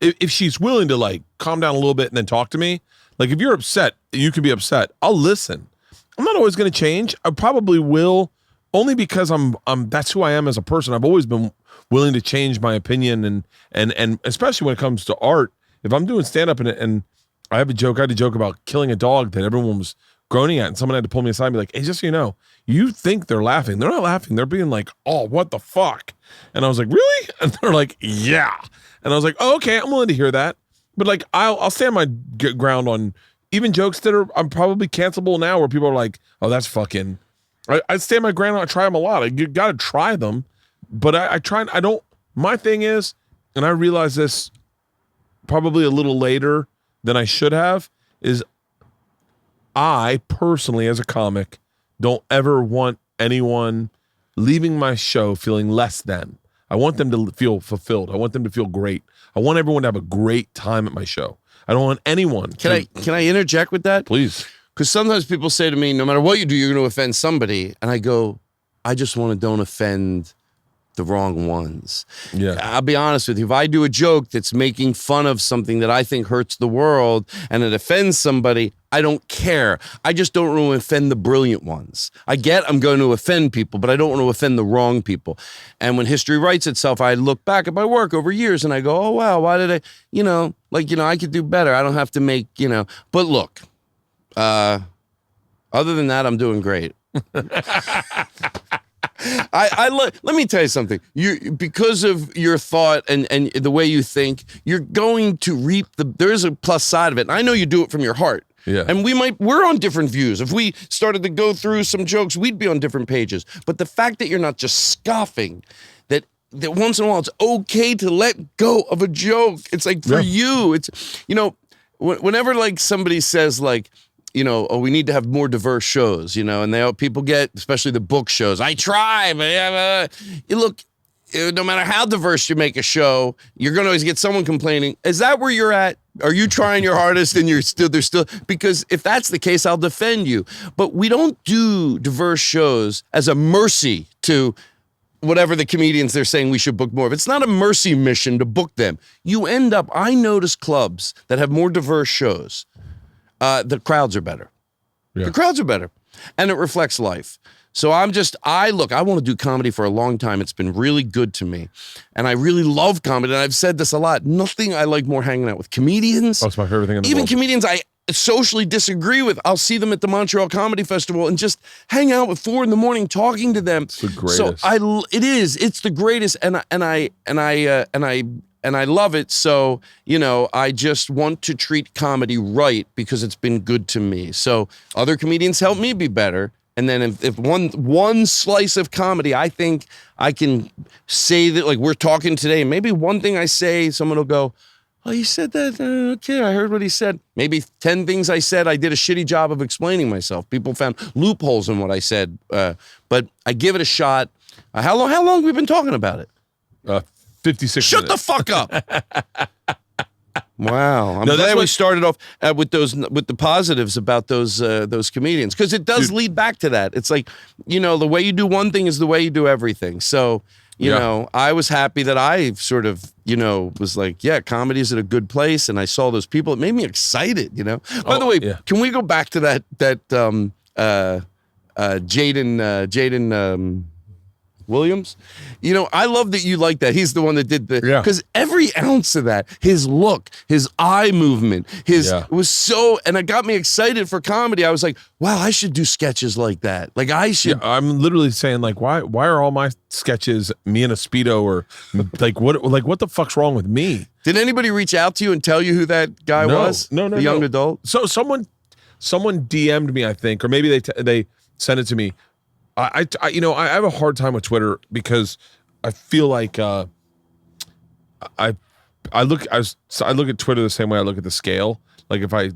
If she's willing to calm down a little bit and then talk to me. Like, if you're upset, you can be upset. I'll listen. I'm not always going to change. I probably will, only because I'm that's who I am as a person. I've always been willing to change my opinion, and especially when it comes to art. If I'm doing stand-up and I had a joke about killing a dog that everyone was groaning at, and someone had to pull me aside and be like, hey, just so you know, you think they're laughing. They're not laughing. They're being like, oh, what the fuck? And I was like, really? And they're like, yeah. And I was like, oh, okay, I'm willing to hear that. But I'll stand my ground on even jokes that I'm probably cancelable now, where people are like, oh, that's fucking. I stand my ground on. I try them a lot. You got to try them, but I try. I don't. My thing is, and I realize this probably a little later than I should have, is I personally, as a comic, don't ever want anyone leaving my show feeling less than. I want them to feel fulfilled. I want them to feel great. I want everyone to have a great time at my show. I don't want anyone. Can I interject with that? Please. Because sometimes people say to me, no matter what you do, you're going to offend somebody. And I go, I just want to don't offend the wrong ones. Yeah. I'll be honest with you. If I do a joke that's making fun of something that I think hurts the world and it offends somebody, I don't care. I just don't want to offend the brilliant ones. I get I'm going to offend people, but I don't want to offend the wrong people. And when history writes itself, I look back at my work over years and I go, oh, wow, why did I, I could do better. I don't have to make, but look, other than that, I'm doing great. Let me tell you something. Because of your thought and the way you think, you're going to reap there's a plus side of it. And I know you do it from your heart. Yeah. And we're on different views. If we started to go through some jokes, we'd be on different pages. But the fact that you're not just scoffing, that once in a while it's okay to let go of a joke. It's like for you, it's, whenever somebody says oh, we need to have more diverse shows, and people get, especially the book shows. I try, but look, no matter how diverse you make a show, you're going to always get someone complaining. Is that where you're at? Are you trying your hardest and there's still, because if that's the case, I'll defend you. But we don't do diverse shows as a mercy to whatever the comedians they're saying we should book more of. It's not a mercy mission to book them. You end up, I notice clubs that have more diverse shows. The crowds are better. Yeah. The crowds are better. And it reflects life. So I want to do comedy for a long time. It's been really good to me. And I really love comedy. And I've said this a lot. Nothing I like more hanging out with comedians. That's my favorite thing in the world. Even comedians I socially disagree with. I'll see them at the Montreal Comedy Festival and just hang out at 4 a.m. talking to them. It's the greatest. So it's the greatest. And I love it. So, I just want to treat comedy right because it's been good to me. So other comedians help me be better. And then if one slice of comedy, I think I can say that, like we're talking today, maybe one thing I say, someone will go, oh, you said that? Okay, I heard what he said. Maybe 10 things I said, I did a shitty job of explaining myself. People found loopholes in what I said. But I give it a shot. How long have we been talking about it? 56 Shut minutes. the fuck up. Wow, I'm glad we started off with the positives about those comedians, because it does lead back to that. It's like, the way you do one thing is the way you do everything. So, I was happy that I sort of, was like, yeah, comedy is at a good place, and I saw those people. It made me excited, By the way, can we go back to that Jaden Williams? I love that you like that. He's the one that did because every ounce of that, his look, his eye movement, it was so, and it got me excited for comedy. I was like, wow, I should do sketches like that. Like I should. Yeah, I'm literally saying, like, why are all my sketches me in a Speedo, or what the fuck's wrong with me? Did anybody reach out to you and tell you who that guy was? No. The young adult? So someone DM'd me, I think, or maybe they sent it to me. I have a hard time with Twitter because I feel like I look at Twitter the same way I look at the scale. Like if I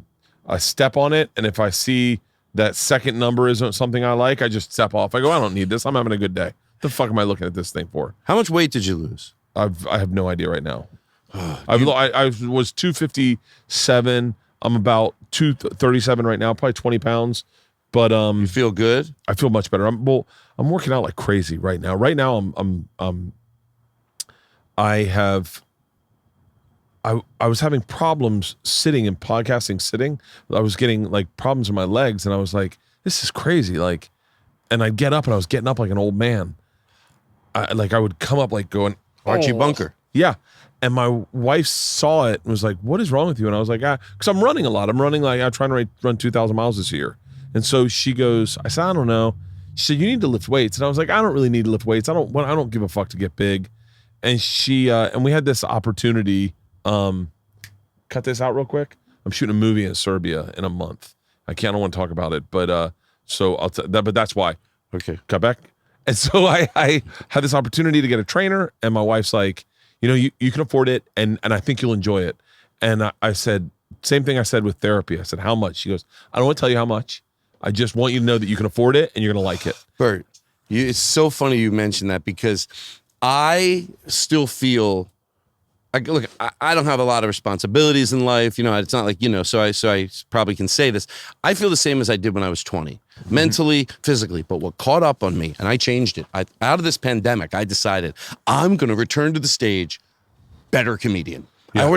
step on it, and if I see that second number isn't something I like, I just step off. I go, I don't need this. I'm having a good day. The fuck am I looking at this thing for? How much weight did you lose? I have no idea right now. I was 257. I'm about 237 right now, probably 20 pounds. But you feel good? I feel much better. I'm working out like crazy right now. Right now I was having problems sitting and podcasting sitting. I was getting like problems in my legs, and I was like, this is crazy. Like, and I'd get up, and I was getting up like an old man. I would come up like going, Archie Bunker. Yeah. And my wife saw it and was like, what is wrong with you? And I was like, because I'm running a lot. I'm trying to run 2,000 miles this year. And so she goes, I said, I don't know. She said, you need to lift weights. And I was like, I don't really need to lift weights. I don't give a fuck to get big. And she, and we had this opportunity, cut this out real quick. I'm shooting a movie in Serbia in a month. I don't want to talk about it, but, so but that's why. Okay. Cut back. And so I had this opportunity to get a trainer, and my wife's like, you can afford it, and I think you'll enjoy it. And I said, same thing I said with therapy. I said, how much? She goes, I don't want to tell you how much. I just want you to know that you can afford it and you're going to like it. Bert, it's so funny you mentioned that, because I still feel, look, I don't have a lot of responsibilities in life. It's not like, so I probably can say this. I feel the same as I did when I was 20, mentally, physically. But what caught up on me, and I changed it. Out of this pandemic, I decided I'm going to return to the stage, better comedian. Yeah.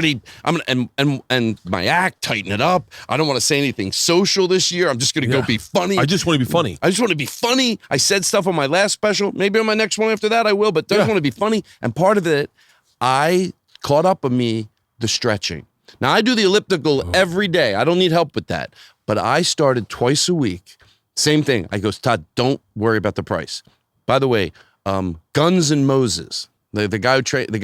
And my act, tighten it up. I don't want to say anything social this year. I'm just going to go be funny. I just want to be funny. I said stuff on my last special. Maybe on my next one after that I will, but I just want to be funny. And part of it, I caught up on me, the stretching. Now I do the elliptical every day. I don't need help with that. But I started twice a week. Same thing. I goes, Todd, don't worry about the price. By the way, Guns and Moses. The guy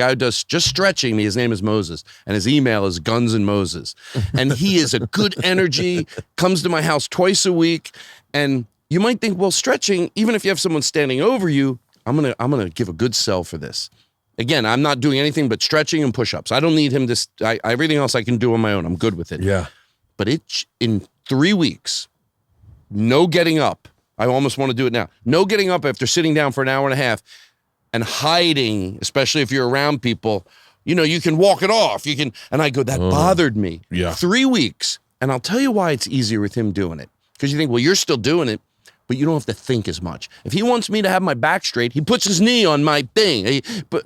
who does just stretching me, his name is Moses, and his email is Guns and Moses, and he is a good energy. Comes to my house twice a week, and you might think, well, stretching, even if you have someone standing over you, I'm gonna give a good sell for this. Again, I'm not doing anything but stretching and push-ups. I don't need him to. Everything else I can do on my own. I'm good with it. Yeah. But in 3 weeks, no getting up. I almost want to do it now. No getting up after sitting down for an hour and a half. And hiding, especially if you're around people, you can walk it off. And I go, that bothered me. Yeah. 3 weeks. And I'll tell you why it's easier with him doing it. Because you think, well, you're still doing it, but you don't have to think as much. If he wants me to have my back straight, he puts his knee on my thing.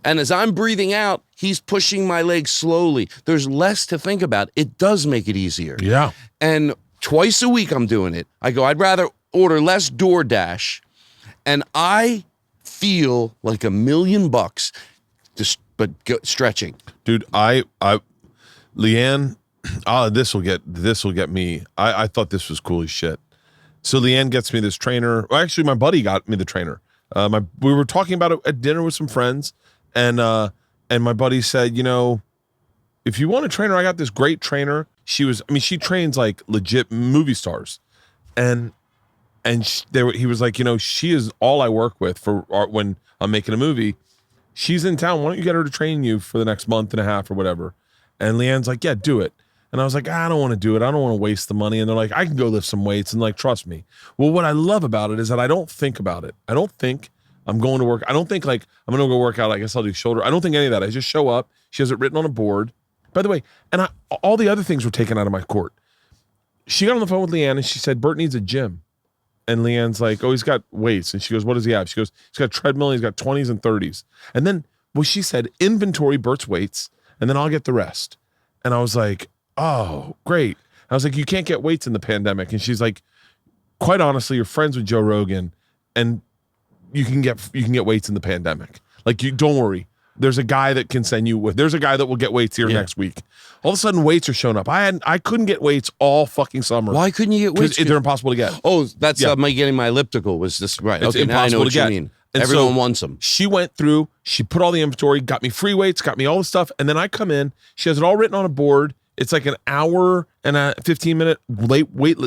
And as I'm breathing out, he's pushing my legs slowly. There's less to think about. It does make it easier. Yeah. And twice a week I'm doing it. I go, I'd rather order less DoorDash And I feel like $1 million just stretching. Dude, Leanne, this will get me. I thought this was cool as shit. So Leanne gets me this trainer. Well, actually, my buddy got me the trainer. We were talking about it at dinner with some friends, and my buddy said, if you want a trainer, I got this great trainer. She trains like legit movie stars, and he was like, she is all I work with for when I'm making a movie. She's in town. Why don't you get her to train you for the next month and a half or whatever? And Leanne's like, yeah, do it. And I was like, I don't want to do it. I don't want to waste the money. And they're like, I can go lift some weights and like, trust me. Well, what I love about it is that I don't think about it. I don't think I'm going to work. I don't think like I'm going to go work out. I guess I'll do shoulder. I don't think any of that. I just show up. She has it written on a board. By the way, and all the other things were taken out of my court. She got on the phone with Leanne and she said, Bert needs a gym. And Leanne's like, oh, he's got weights. And she goes, what does he have? She goes, he's got a treadmill. He's got 20s and 30s. And then, she said, inventory Bert's weights, and then I'll get the rest. And I was like, oh, great. I was like, you can't get weights in the pandemic. And she's like, quite honestly, you're friends with Joe Rogan, and you can get weights in the pandemic. Like, you don't worry. There's a guy that can send you there's a guy that will get weights here next week. All of a sudden, weights are showing up. I couldn't get weights all fucking summer. Why couldn't you get weights? They're impossible to get. Oh, that's my getting my elliptical was this right. It's okay, now I know what you get. mean. And everyone wants them. She went through, she put all the inventory, got me free weights, got me all the stuff, and then I come in, she has it all written on a board. It's like an hour and a 15-minute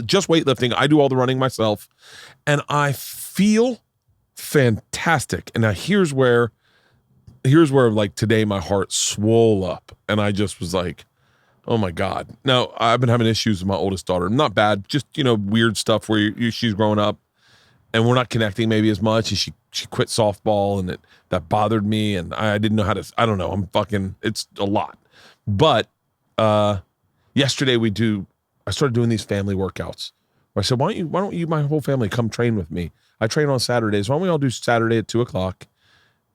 just weightlifting. I do all the running myself, and I feel fantastic. And now here's where like today my heart swole up, and I just was like, oh my God. Now I've been having issues with my oldest daughter. Not bad, just weird stuff where she's growing up, and we're not connecting maybe as much, and she quit softball, and that bothered me, and I didn't know how to. I don't know. It's a lot, but. Yesterday I started doing these family workouts where I said, why don't you, my whole family, come train with me? I train on Saturdays. Why don't we all do Saturday at 2:00,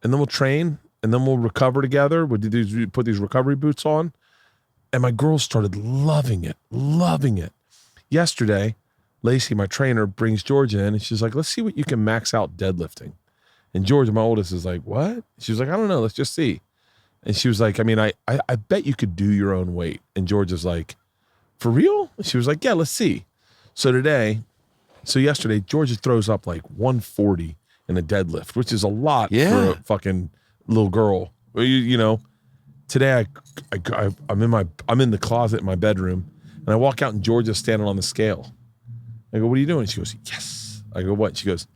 and then we'll train, and then we'll recover together. We put these recovery boots on, and my girls started loving it. Yesterday, Lacey, my trainer, brings Georgia in, and she's like, let's see what you can max out deadlifting. And Georgia, my oldest, is like, what? She was like, I don't know. Let's just see. And she was like, I bet you could do your own weight. And Georgia's like, for real? And she was like, yeah, let's see. So yesterday, Georgia throws up like 140 in a deadlift, which is a lot for a fucking little girl. Today I'm in the closet in my bedroom, and I walk out and Georgia's standing on the scale. I go, what are you doing? She goes, yes. I go, what? She goes,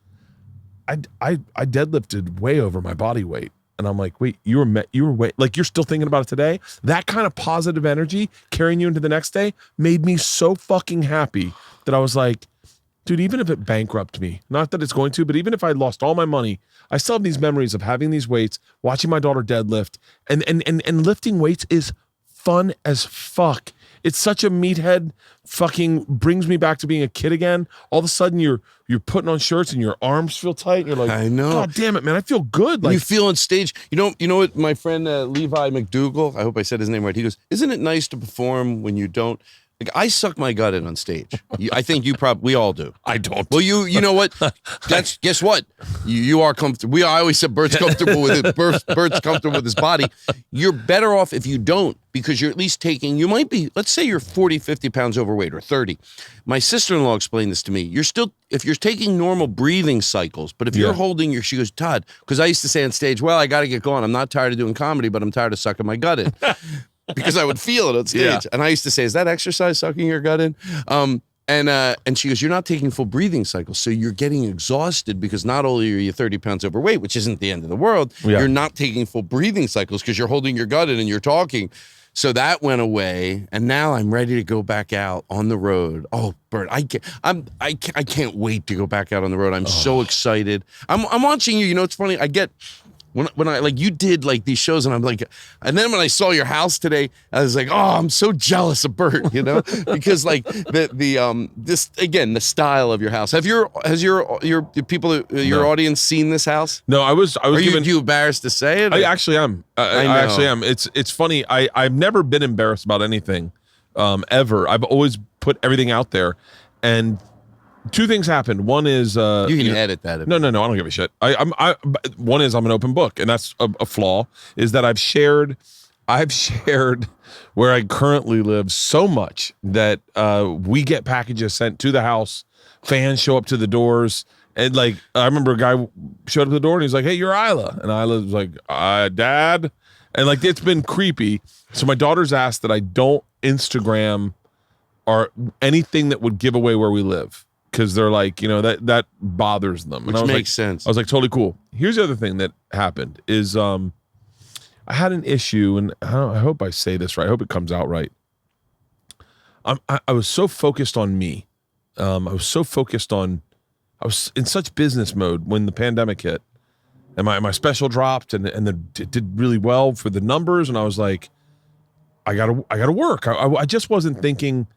I deadlifted way over my body weight. And I'm like, wait, you were like, you're still thinking about it today? That kind of positive energy carrying you into the next day made me so fucking happy that I was like, dude, even if it bankrupted me, not that it's going to, but even if I lost all my money, I still have these memories of having these weights, watching my daughter deadlift, and lifting weights is fun as fuck. It's such a meathead, fucking brings me back to being a kid again. All of a sudden you're putting on shirts and your arms feel tight. And you're like, I know. God damn it, man. I feel good. Like, you feel on stage. You know what my friend Levi McDougall, I hope I said his name right. He goes, isn't it nice to perform when you don't? Like, I suck my gut in on stage. I think we all do. I don't. Well, you know what? Guess what? You are comfortable. I always said Bert's comfortable with it. Bert's comfortable with his body. You're better off if you don't, because you're at least taking, you might be, let's say you're 40, 50 pounds overweight or 30. My sister-in-law explained this to me. If you're taking normal breathing cycles, but if you're holding she goes, Todd, because I used to say on stage, well, I got to get going. I'm not tired of doing comedy, but I'm tired of sucking my gut in. Because I would feel it on stage. Yeah. And I used to say, is that exercise sucking your gut in? And she goes, you're not taking full breathing cycles. So you're getting exhausted because not only are you 30 pounds overweight, which isn't the end of the world, you're not taking full breathing cycles because you're holding your gut in and you're talking. So that went away. And now I'm ready to go back out on the road. Oh, Bert, I can't wait to go back out on the road. I'm so excited. I'm watching you. You know, it's funny. I get... When I like you did like these shows and I'm like, and then when I saw your house today, I was like, oh, I'm so jealous of Bert, because like this again, the style of your house. Has your people, your audience seen this house? No, I was. Are you embarrassed to say it? I actually am. I actually am. It's funny. I've never been embarrassed about anything, ever. I've always put everything out there, and two things happened. One is you can edit that. No, I don't give a shit. One is I'm an open book, and that's a flaw. Is that I've shared where I currently live so much that we get packages sent to the house. Fans show up to the doors, and like I remember a guy showed up to the door and he's like, "Hey, you're Isla," and Isla was like, "Dad," and like it's been creepy. So my daughter's asked that I don't Instagram or anything that would give away where we live. Because they're like, that bothers them. Which makes sense. I was like, totally cool. Here's the other thing that happened is I had an issue, and I hope I say this right. I hope it comes out right. I was so focused on me. I was in such business mode when the pandemic hit, and my special dropped, and it did really well for the numbers, and I was like, I gotta work. I just wasn't thinking.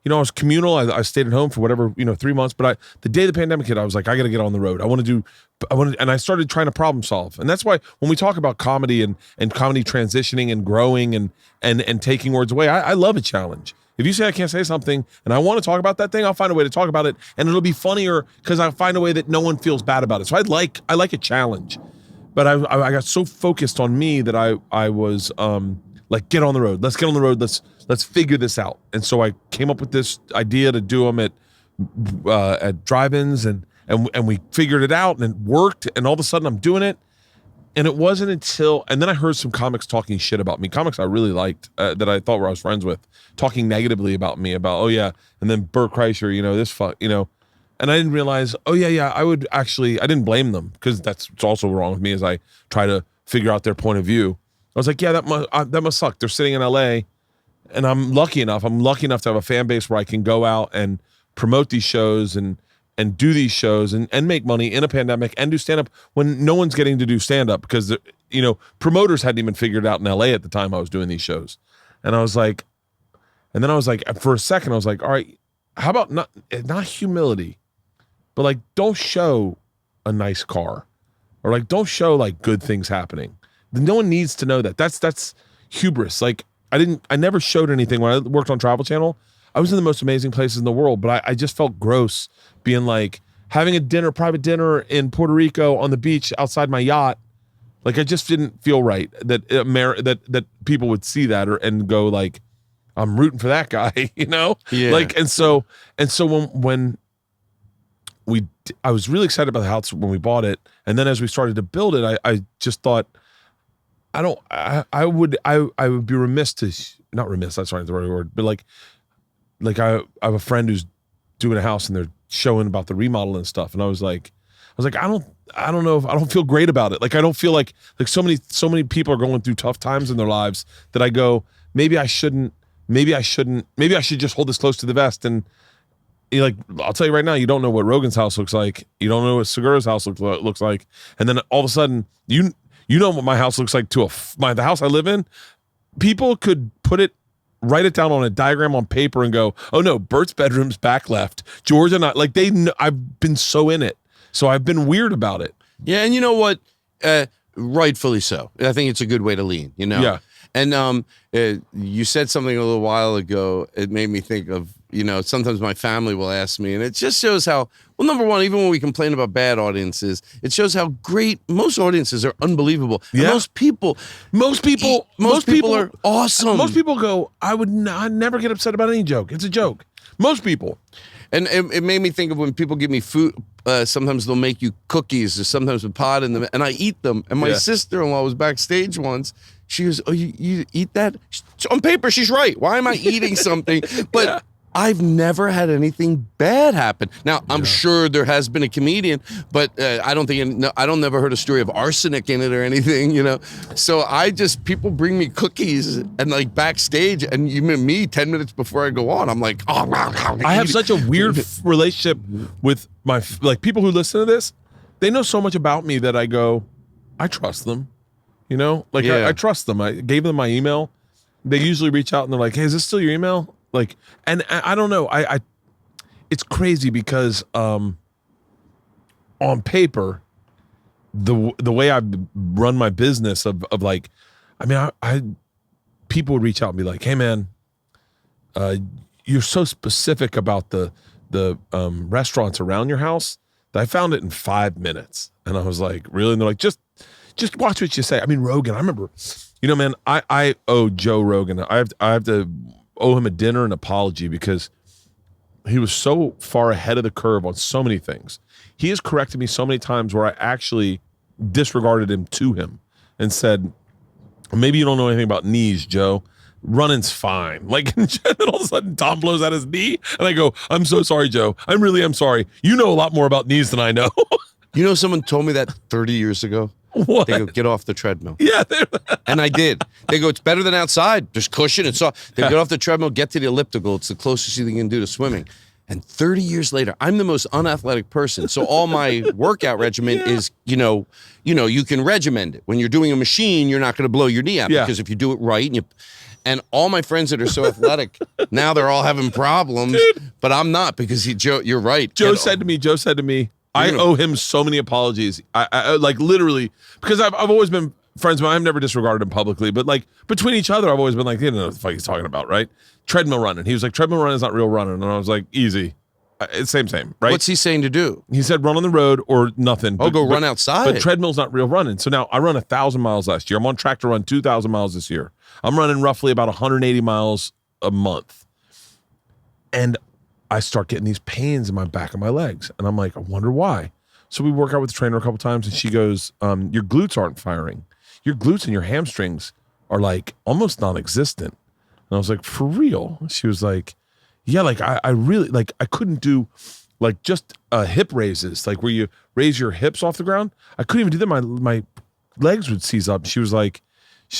I was communal. I stayed at home for whatever, 3 months. But the day the pandemic hit, I was like, I got to get on the road. And I started trying to problem solve. And that's why when we talk about comedy and comedy transitioning and growing and taking words away, I love a challenge. If you say I can't say something and I want to talk about that thing, I'll find a way to talk about it. And it'll be funnier because I'll find a way that no one feels bad about it. So I like a challenge. But I got so focused on me that I was like, get on the road. Let's get on the road. Let's figure this out. And so I came up with this idea to do them at drive-ins, and we figured it out, and it worked. And all of a sudden, I'm doing it. And it wasn't until, and then I heard some comics talking shit about me. Comics I really liked that I thought I was friends with, talking negatively about me. About and then Bert Kreischer, this fuck, And I didn't realize, I didn't blame them because that's what's also wrong with me as I try to figure out their point of view. I was like, yeah, that must suck. They're sitting in LA, and I'm lucky enough to have a fan base where I can go out and promote these shows and do these shows and make money in a pandemic and do stand-up when no one's getting to do stand-up because, promoters hadn't even figured it out in LA at the time I was doing these shows. And I was like, for a second, I was like, all right, how about not humility, but like, don't show a nice car or like, don't show like good things happening. No one needs to know that. That's hubris. Like I never showed anything when I worked on Travel Channel. I was in the most amazing places in the world, but I just felt gross being like having a private dinner in Puerto Rico on the beach outside my yacht. Like I just didn't feel right that people would see that and go like, I'm rooting for that guy, Yeah. Like and so when I was really excited about the house when we bought it, and then as we started to build it, I just thought. I would be remiss to not remiss. That's not the right word, but like I have a friend who's doing a house and they're showing about the remodel and stuff, and I was like, I don't know if I don't feel great about it. Like I don't feel like so many people are going through tough times in their lives that I go, maybe I should just hold this close to the vest. And I'll tell you right now, you don't know what Rogan's house looks like. You don't know what Segura's house looks like, and then all of a sudden you know what my house looks like the house I live in. People could write it down on a diagram on paper and go, oh no, Bert's bedroom's back left. George and I, like I've been so in it. So I've been weird about it. Yeah. And you know what? Rightfully so. I think it's a good way to lean, Yeah. And you said something a little while ago. It made me think of, sometimes my family will ask me, and it just shows how, well, number one, even when we complain about bad audiences, it shows how great most audiences are. Unbelievable. Yeah. And most people are awesome. Most people go, I'd never get upset about any joke. It's a joke. Most people. And it made me think of when people give me food. Sometimes they'll make you cookies, or sometimes with pod in them, and I eat them. And my sister-in-law was backstage once. She goes, "Oh, you eat that?" On paper, she's right. Why am I eating something? But I've never had anything bad happen. Now, I'm sure there has been a comedian, but I don't never heard a story of arsenic in it or anything, So people bring me cookies and like backstage, and even me 10 minutes before I go on, I'm like, oh, I have such a weird relationship with my, like, people who listen to this. They know so much about me that I go, I trust them, I trust them. I gave them my email. They usually reach out and they're like, hey, is this still your email? Like, and I don't know. It's crazy because on paper, the way I run my business of like, people would reach out and be like, hey man, you're so specific about the the restaurants around your house. I found it in 5 minutes. And I was like, really? And they're like, just watch what you say. I mean, Rogan, I remember, man, I owe Joe Rogan. I have to owe him a dinner and apology because he was so far ahead of the curve on so many things. He has corrected me so many times where I actually disregarded him to him and said, maybe you don't know anything about knees, Joe. Running's fine. Like, and then all of a sudden Tom blows out his knee and I go, I'm so sorry, Joe. I really am sorry. You know a lot more about knees than I know. Someone told me that 30 years ago. What? They go, get off the treadmill. Yeah. And I did. They go, it's better than outside. There's cushion. It's all. They get off the treadmill, get to the elliptical. It's the closest you can do to swimming. And 30 years later, I'm the most unathletic person. So all my workout regimen is, you can regiment it. When you're doing a machine, you're not going to blow your knee out because if you do it right and all my friends that are so athletic, now they're all having problems, but I'm not because Joe, you're right. Joe said to me, I owe him so many apologies. I like literally, because I've always been friends with him. I've never disregarded him publicly, but like between each other, I've always been like, you know what the fuck he's talking about, right? Treadmill running. He was like, treadmill running is not real running. And I was like, easy. It's same, right? What's he saying to do? He said run on the road or nothing. Go run outside. But treadmill's not real running. So now I run 1,000 miles last year. I'm on track to run 2,000 miles this year. I'm running roughly about 180 miles a month. And I start getting these pains in my back of my legs. And I'm like, I wonder why. So we work out with the trainer a couple times and she goes, your glutes aren't firing. Your glutes and your hamstrings are like almost non-existent. And I was like, for real? She was like, yeah, like I really, like I couldn't do like just hip raises, like where you raise your hips off the ground. I couldn't even do that. My legs would seize up. She's like,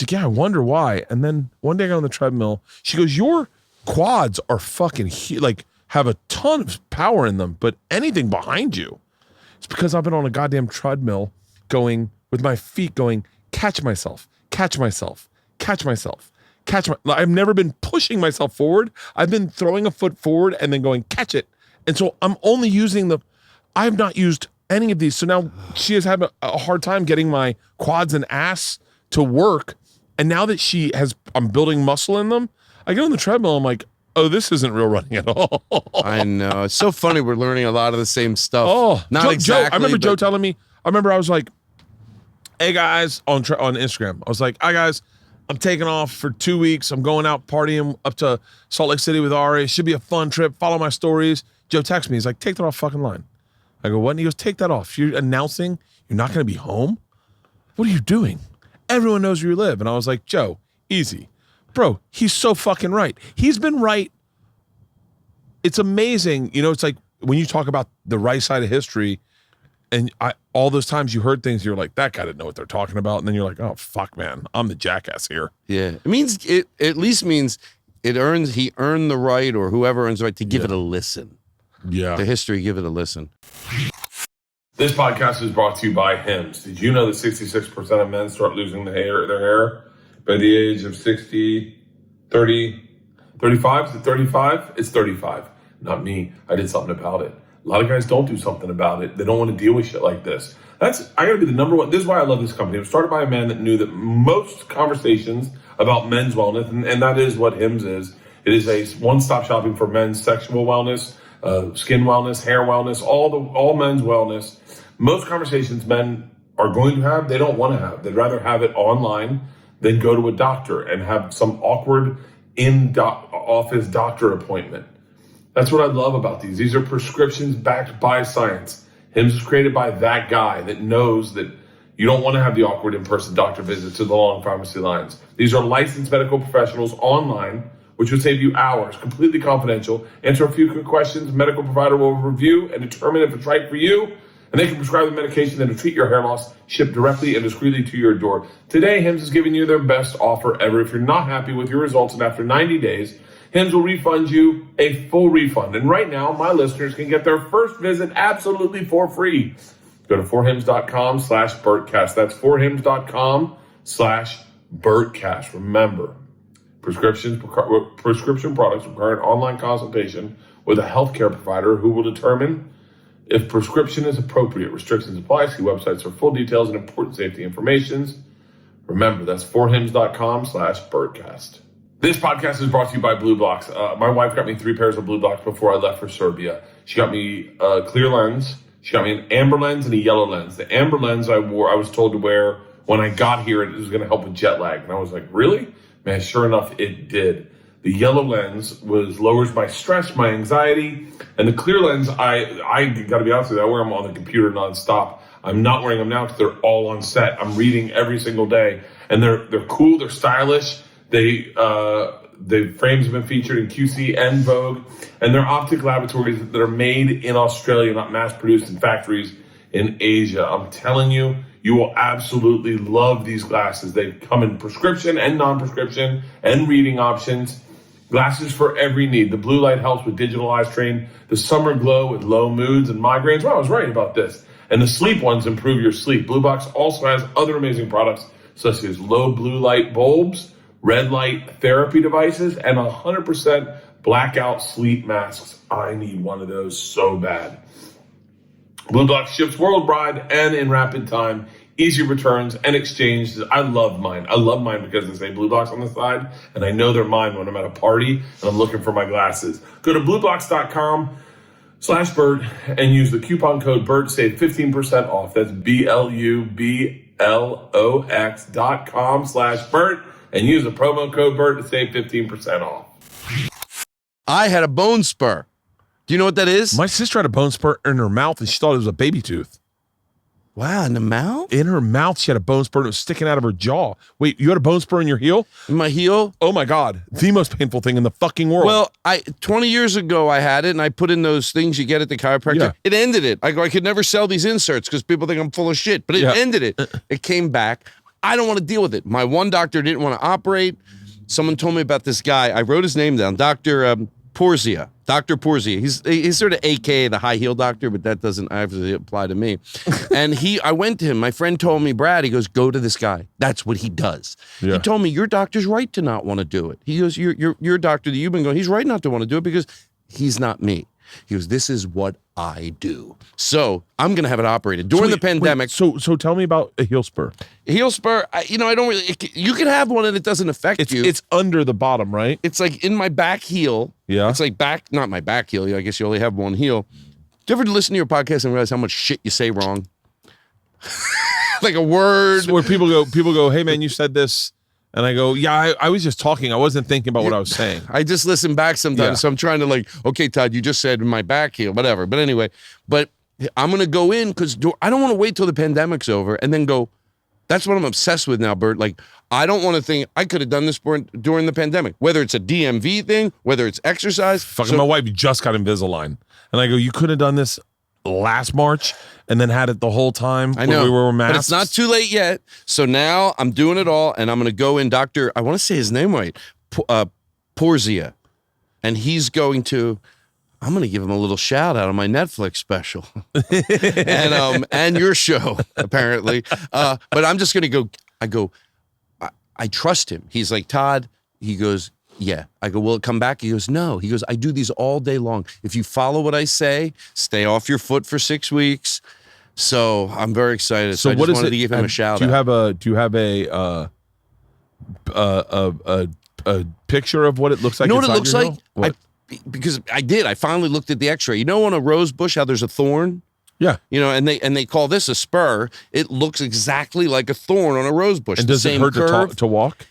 yeah, I wonder why. And then one day I got on the treadmill. She goes, your quads are fucking like have a ton of power in them, but anything behind you. It's because I've been on a goddamn treadmill going with my feet going, catch myself. I've never been pushing myself forward. I've been throwing a foot forward and then going, catch it. And so I'm only using I have not used any of these. So now she has had a hard time getting my quads and ass to work. And now that I'm building muscle in them, I get on the treadmill. I'm like, oh, this isn't real running at all. I know. It's so funny. We're learning a lot of the same stuff. Oh, not exactly. Joe, I remember Joe telling me, I was like, hey guys, on Instagram, I was like, hi guys, I'm taking off for 2 weeks. I'm going out partying up to Salt Lake City with Ari. It should be a fun trip. Follow my stories. Joe texts me. He's like, take that off fucking line. I go, what? And he goes, take that off. You're announcing you're not going to be home? What are you doing? Everyone knows where you live. And I was like, Joe, easy. Bro, he's so fucking right. He's been right. It's amazing. It's like when you talk about the right side of history and all those times you heard things, you're like, that guy didn't know what they're talking about. And then you're like, oh, fuck, man, I'm the jackass here. Yeah. It at least means he earned the right, or whoever earns the right to give it a listen. Yeah. The history, give it a listen. This podcast is brought to you by Hims. Did you know that 66% of men start losing their hair by the age of 60, 30, 35? Is it 35? It's 35. Not me. I did something about it. A lot of guys don't do something about it. They don't want to deal with shit like this. I gotta be the number one. This is why I love this company. It was started by a man that knew that most conversations about men's wellness, and that is what Hims is. It is a one-stop shopping for men's sexual wellness, skin wellness, hair wellness, all men's wellness. Most conversations men are going to have, they don't want to have. They'd rather have it online than go to a doctor and have some awkward office doctor appointment. That's what I love about these. These are prescriptions backed by science. Hims is created by that guy that knows that you don't want to have the awkward in-person doctor visits to the long pharmacy lines. These are licensed medical professionals online, which will save you hours, completely confidential. Answer a few quick questions. Medical provider will review and determine if it's right for you. And they can prescribe the medication that will treat your hair loss, shipped directly and discreetly to your door. Today, Hims is giving you their best offer ever. If you're not happy with your results and after 90 days, Hims will refund you a full refund. And right now, my listeners can get their first visit absolutely for free. Go to forhims.com/Bertcast. That's forhims.com/Bertcast. Remember, prescription products require an online consultation with a healthcare provider who will determine if prescription is appropriate. Restrictions apply. See websites for full details and important safety information. Remember, that's forhims.com/Bertcast. This podcast is brought to you by Blue Blocks. My wife got me 3 pairs of Blue Blocks before I left for Serbia. She got me a clear lens. She got me an amber lens and a yellow lens. The amber lens I was told to wear when I got here. It was going to help with jet lag. And I was like, really? Man, sure enough, it did. The yellow lens lowers my stress, my anxiety. And the clear lens, I got to be honest with you, I wear them on the computer nonstop. I'm not wearing them now because they're all on set. I'm reading every single day. And they're cool, they're stylish. The frames have been featured in QC and Vogue, and they're optic laboratories that are made in Australia, not mass-produced in factories in Asia. I'm telling you, you will absolutely love these glasses. They come in prescription and non-prescription and reading options. Glasses for every need. The blue light helps with digital eye strain. The summer glow with low moods and migraines. Wow, I was right about this. And the sleep ones improve your sleep. Blue Box also has other amazing products such as low blue light bulbs, red light therapy devices, and 100% blackout sleep masks. I need one of those so bad. Blue Box ships worldwide and in rapid time. Easy returns and exchanges. I love mine. I love mine because they say Blue Box on the side, and I know they're mine when I'm at a party and I'm looking for my glasses. Go to bluebox.com/Bert and use the coupon code Bert. Save 15% off. That's BLUBLOX.com/Bert. And use the promo code Bert to save 15% off. I had a bone spur. Do you know what that is? My sister had a bone spur in her mouth, and she thought it was a baby tooth. Wow, in the mouth? In her mouth, she had a bone spur, and it was sticking out of her jaw. Wait, you had a bone spur in your heel? In my heel? Oh, my God. The most painful thing in the fucking world. Well, 20 years ago, I had it, and I put in those things you get at the chiropractor. Yeah. It ended it. I could never sell these inserts because people think I'm full of shit, but it ended it. It came back. I don't want to deal with it. My one doctor didn't want to operate. Someone told me about this guy. I wrote his name down, Dr. Porzia. Dr. Porzia. He's sort of AKA the high heel doctor, but that doesn't obviously apply to me. And I went to him. My friend told me, Brad, he goes, go to this guy. That's what he does. Yeah. He told me, your doctor's right to not want to do it. He goes, your doctor that you've been going, he's right not to want to do it because he's not me. He goes, this is what I do. So I'm going to have it operated during the pandemic. So tell me about a heel spur. Heel spur, I don't really, you can have one and it doesn't affect you. It's under the bottom, right? It's like in my back heel. Yeah. It's like not my back heel. I guess you only have one heel. Do you ever listen to your podcast and realize how much shit you say wrong? Like a word. So where people go, hey man, you said this. And I go, yeah, I was just talking. I wasn't thinking about what I was saying. I just listen back sometimes. So I'm trying to okay, Todd, you just said in my back heel, whatever. But anyway, I'm going to go in because I don't want to wait till the pandemic's over and then go, that's what I'm obsessed with now, Bert. Like, I don't want to think I could have done this during the pandemic, whether it's a DMV thing, whether it's exercise. My wife just got Invisalign. And I go, you could have done this last March and then had it the whole time. I know, we were masks. But it's not too late yet. So now I'm doing it all, and I'm going to go in, Dr. I want to say his name right, Porzia, and he's going to. I'm going to give him a little shout out on my Netflix special, and your show apparently. But I'm just going to go. I trust him. He's like, Todd. He goes, yeah. I go, will it come back? He goes, no. He goes, I do these all day long. If you follow what I say, stay off your foot for 6 weeks. So I'm very excited. So I just wanted to give him a shout out. Do you have a picture of what it looks like? You know what it looks like? What? Because I finally looked at the x-ray. You know on a rose bush how there's a thorn? Yeah. You know, and they call this a spur. It looks exactly like a thorn on a rose bush. And does it hurt to walk?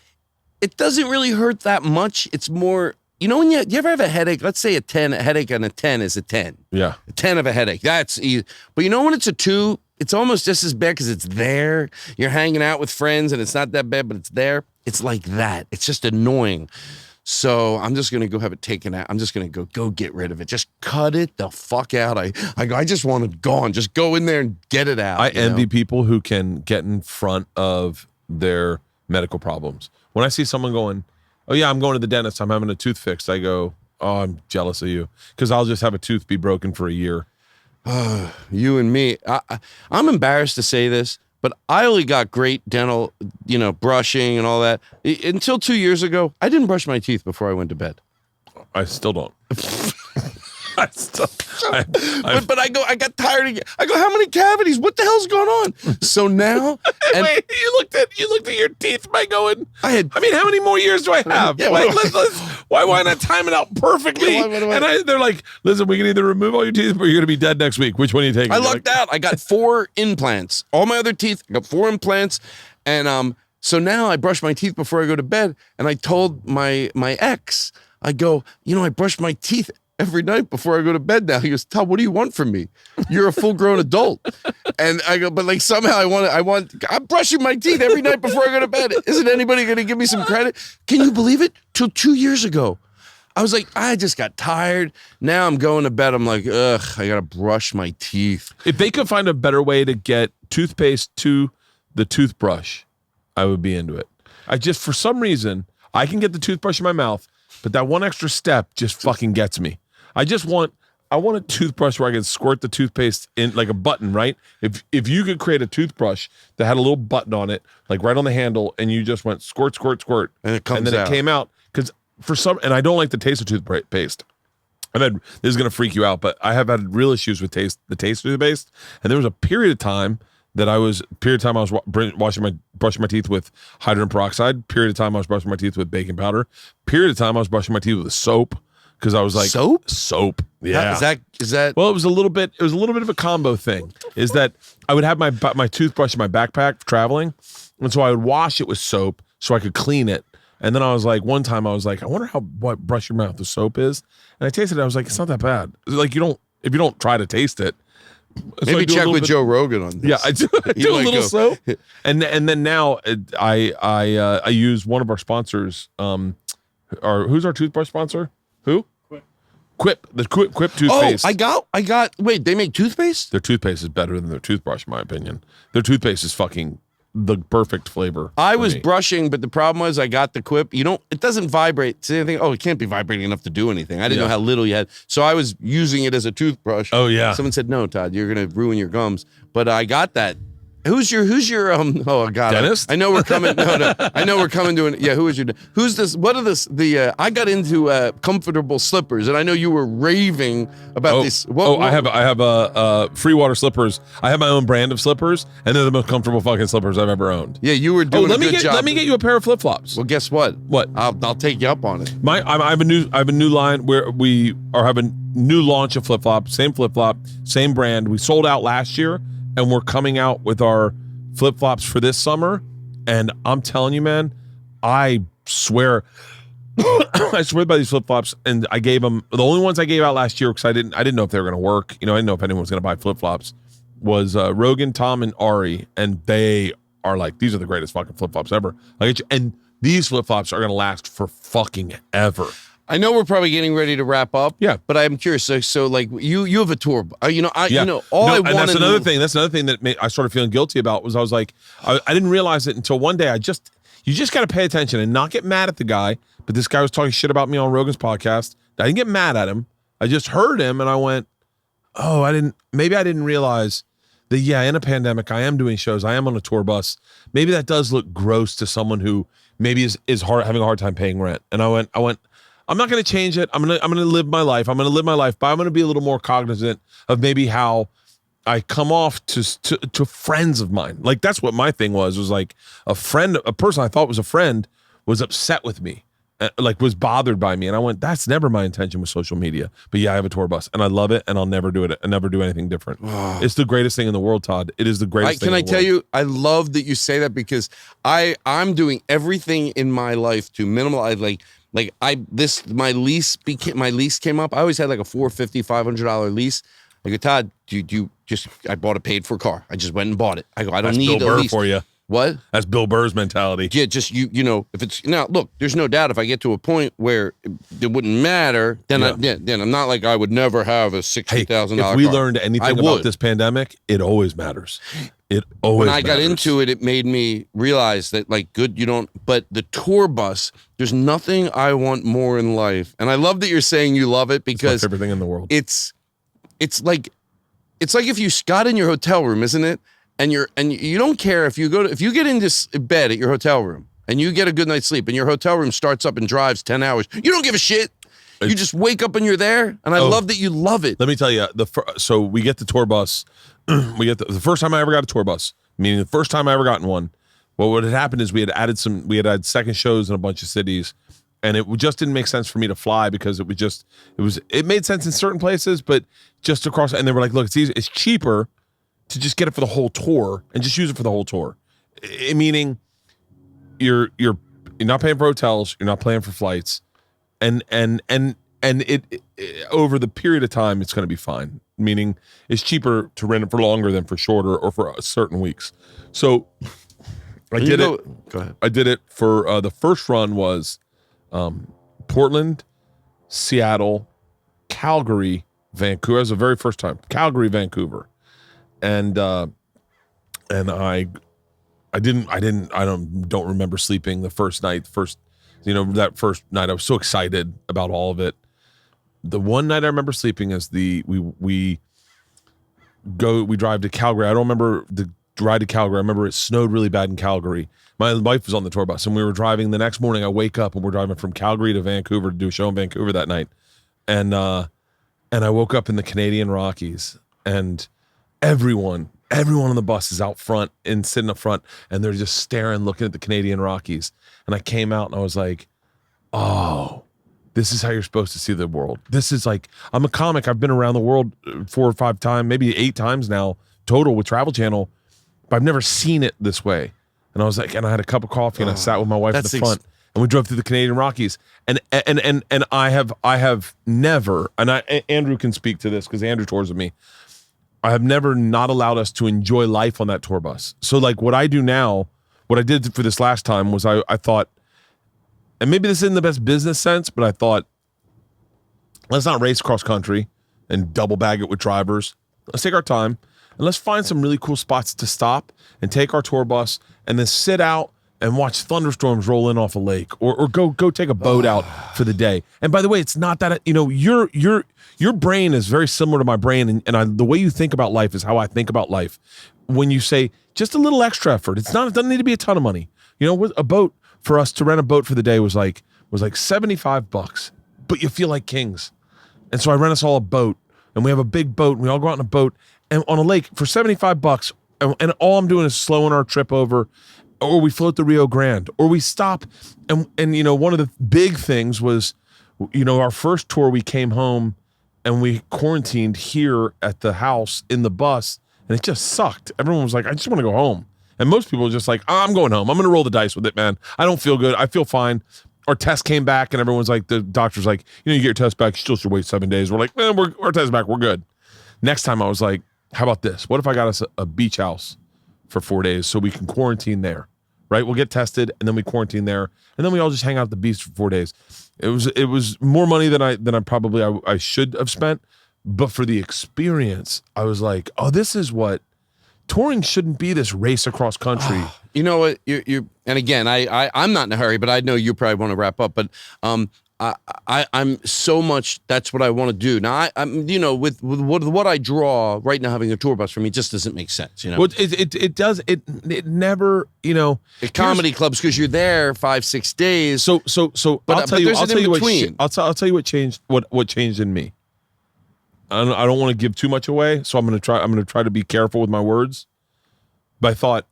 It doesn't really hurt that much. It's more, you know, when you ever have a headache, let's say a headache on a 10 is a 10. Yeah. A 10 of a headache. That's easy. But you know when it's a 2, it's almost just as bad because it's there. You're hanging out with friends and it's not that bad, but it's there. It's like that. It's just annoying. So I'm just going to go have it taken out. I'm just going to go get rid of it. Just cut it the fuck out. I just want it gone. Just go in there and get it out. I envy people who can get in front of their medical problems. When I see someone going, oh yeah, I'm going to the dentist, I'm having a tooth fixed, I go, oh, I'm jealous of you because I'll just have a tooth be broken for a year. You and me. I'm embarrassed to say this, but I only got great dental, brushing and all that. Until 2 years ago, I didn't brush my teeth before I went to bed. I still don't. But I got tired again. I go, how many cavities? What the hell's going on? So now, wait, you looked at your teeth by going. I mean, how many more years do I have? Yeah, why not time it out perfectly? Yeah, they're like, listen, we can either remove all your teeth, or you're gonna be dead next week. Which one are you taking? I lucked out. I got 4 implants. All my other teeth, I got 4 implants, and so now I brush my teeth before I go to bed. And I told my ex, I go, I brush my teeth every night before I go to bed now. He goes, Todd, what do you want from me? You're a full-grown adult. And I go, but like somehow I'm brushing my teeth every night before I go to bed. Isn't anybody going to give me some credit? Can you believe it? Till 2 years ago, I was like, I just got tired. Now I'm going to bed. I'm like, ugh, I got to brush my teeth. If they could find a better way to get toothpaste to the toothbrush, I would be into it. For some reason, I can get the toothbrush in my mouth, but that one extra step just fucking gets me. I want a toothbrush where I can squirt the toothpaste in like a button, right? If you could create a toothbrush that had a little button on it, like right on the handle, and you just went squirt, squirt, squirt, and it comes out. And then it came out. Because and I don't like the taste of toothpaste. This is going to freak you out, but I have had real issues with the taste of toothpaste. And there was a period of time I was brushing my teeth with hydrogen peroxide. Period of time I was brushing my teeth with baking powder. Period of time I was brushing my teeth with soap because I was like soap. Yeah. Is that? Well, it was a little bit of a combo thing. Is that I would have my toothbrush in my backpack traveling, and so I would wash it with soap so I could clean it. And then I was like, one time I was like, I wonder what brush your mouth with soap is. And I tasted it. I was like, it's not that bad. Like if you don't try to taste it. Maybe check with Joe Rogan on this. Yeah, I do a little soap. And then now I use one of our sponsors. Who's our toothbrush sponsor? Who? Quip. The Quip toothpaste. Oh, I got. Wait, they make toothpaste? Their toothpaste is better than their toothbrush, in my opinion. Their toothpaste is fucking the perfect flavor. I was brushing, but the problem was I got the Quip. It doesn't vibrate. So anything. Oh, it can't be vibrating enough to do anything. I didn't know how little you had. So I was using it as a toothbrush. Oh yeah. Someone said, no, Todd, you're going to ruin your gums. But I got that. Who's your oh God, dentist? I know we're coming. No. I know we're coming to who's this? What are this? I got into comfortable slippers, and I know you were raving about this. I have free water slippers. I have my own brand of slippers, and they're the most comfortable fucking slippers I've ever owned. Yeah, you were doing a good job. Let me get you a pair of flip-flops. Well, guess what? What? I'll take you up on it. I have a new line where we are having new launch of flip-flop, same brand. We sold out last year. And we're coming out with our flip-flops for this summer. And I'm telling you, man, I swear by these flip-flops. And I gave them, the only ones I gave out last year, because I didn't know if they were going to work. I didn't know if anyone was going to buy flip-flops, was Rogan, Tom, and Ari. And they are like, these are the greatest fucking flip-flops ever. And these flip-flops are going to last for fucking ever. I know we're probably getting ready to wrap up. Yeah, but I'm curious. So like you have a tour. That's another thing. That's another thing that I started feeling guilty about. Was I was like, I didn't realize it until one day. You just got to pay attention and not get mad at the guy. But this guy was talking shit about me on Rogan's podcast. I didn't get mad at him. I just heard him and I went, oh, I didn't realize that. Yeah, in a pandemic, I am doing shows. I am on a tour bus. Maybe that does look gross to someone who maybe is having a hard time paying rent. And I went. I'm not going to change it. I'm going to live my life. But I'm going to be a little more cognizant of maybe how I come off to friends of mine. Like that's what my thing was like a person I thought was a friend was upset with me, like was bothered by me. And I went, that's never my intention with social media. But yeah, I have a tour bus and I love it and I'll never do it. I never do anything different. It's the greatest thing in the world, Todd. It is the greatest thing in the world. Can I tell you, I love that you say that because I'm doing everything in my life to minimize my lease came up. I always had like a $450, $500 lease. I go, Todd, I bought a paid for car. I just went and bought it. I go, I don't need Bill a Burr lease. for you. What? That's Bill Burr's mentality. Yeah, just if it's now look, there's no doubt if I get to a point where it wouldn't matter, then I'm not like I would never have a $60,000 car. If we learned anything about this pandemic, it always matters. When I got into it, it made me realize that but the tour bus, there's nothing I want more in life. And I love that you're saying you love it because it's my favorite thing in the world. It's like if you got in your hotel room, isn't it? And you don't care if you get into bed at your hotel room and you get a good night's sleep and your hotel room starts up and drives 10 hours. You don't give a shit. You just wake up and you're there, and I love that you love it. Let me tell you, so we get the tour bus. We get the first time I ever got a tour bus, meaning the first time I ever gotten one. Well, what had happened is we had had second shows in a bunch of cities, and it just didn't make sense for me to fly because it made sense in certain places, but just across. And they were like, look, it's cheaper to just get it for the whole tour and just use it for the whole tour. Meaning, you're not paying for hotels, you're not paying for flights. And it over the period of time, it's going to be fine. Meaning, it's cheaper to rent it for longer than for shorter or for certain weeks. So I did it. Go ahead. I did it for the first run was Portland, Seattle, Calgary, Vancouver. It was the very first time. Calgary, Vancouver, and I don't remember sleeping the first night. That first night, I was so excited about all of it. The one night I remember sleeping is we drive to Calgary. I don't remember the ride to Calgary. I remember it snowed really bad in Calgary. My wife was on the tour bus, and we were driving. The next morning, I wake up, and we're driving from Calgary to Vancouver to do a show in Vancouver that night. And I woke up in the Canadian Rockies, and everyone on the bus is out front and sitting up front, and they're just staring, looking at the Canadian Rockies. And I came out and I was like, oh, this is how you're supposed to see the world. This is like, I'm a comic. I've been around the world 4 or 5 times, maybe 8 times now total with Travel Channel, but I've never seen it this way. And I was like, and I had a cup of coffee and I sat with my wife at the front and we drove through the Canadian Rockies. And I have never, and Andrew can speak to this because Andrew tours with me. I have never not allowed us to enjoy life on that tour bus. So like what I do now, what I did for this last time was I thought, and maybe this isn't the best business sense, but I thought, let's not race cross country and double bag it with drivers. Let's take our time and let's find some really cool spots to stop and take our tour bus and then sit out and watch thunderstorms roll in off a lake or go take a boat out for the day. And by the way, it's not that, your brain is very similar to my brain, and the way you think about life is how I think about life. When you say just a little extra effort, it doesn't need to be a ton of money. A boat for us to rent a boat for the day was like $75, but you feel like kings. And so I rent us all a boat, and we have a big boat, and we all go out on a boat and on a lake for $75, and all I'm doing is slowing our trip over, or we float the Rio Grande, or we stop, and one of the big things was, our first tour we came home. And we quarantined here at the house in the bus, and it just sucked. Everyone was like, I just want to go home. And most people were just like, I'm going home. I'm going to roll the dice with it, man. I don't feel good. I feel fine. Our test came back, and everyone's like, the doctor's like, you get your test back. You still should wait 7 days. We're like, man, our test back. We're good. Next time I was like, how about this? What if I got us a beach house for 4 days so we can quarantine there, right? We'll get tested, and then we quarantine there, and then we all just hang out at the beach for 4 days. It was more money than I probably I should have spent, but for the experience, I was like, oh, this is what touring shouldn't be, this race across country. You know what? You and again, I'm not in a hurry, but I know you probably want to wrap up. But I'm so much. That's what I want to do now. I'm with what I draw right now, having a tour bus for me just doesn't make sense. Well, it does. It never. At comedy clubs because you're there 5-6 days. So I'll tell you what changed. What changed in me. I don't want to give too much away, so I'm going to try to be careful with my words. But I thought,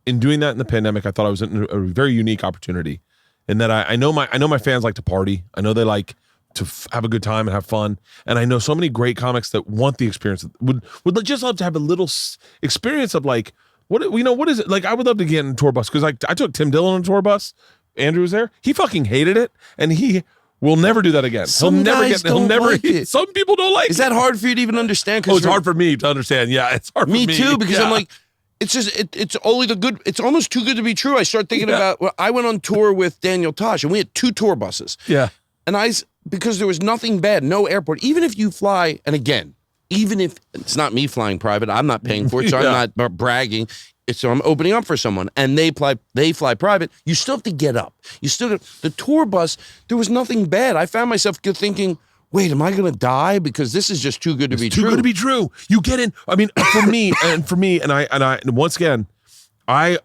in doing that in the pandemic, I thought I was in a very unique opportunity. And that I know my fans like to party. I know they like to have a good time and have fun. And I know so many great comics that want the experience, would just love to have a little experience of like, what is it? Like, I would love to get in a tour bus because I took Tim Dillon on a tour bus. Andrew was there. He fucking hated it, and he will never do that again. Some people don't like it. Is that hard for you to even understand? It's hard for me to understand. Yeah, it's hard for me. Me too, because I'm like, it's just, it's only the good, it's almost too good to be true. I start thinking about, I went on tour with Daniel Tosh, and we had 2 tour buses. Yeah. And because there was nothing bad, no airport, even if you fly, and again, even if it's not me flying private, I'm not paying for it, so I'm not bragging. So I'm opening up for someone, and they fly private. You still have to get up. The tour bus, there was nothing bad. I found myself thinking, wait, am I going to die? Because this is just too good to be true. Too good to be true. You get in. I mean, for me, and once again, I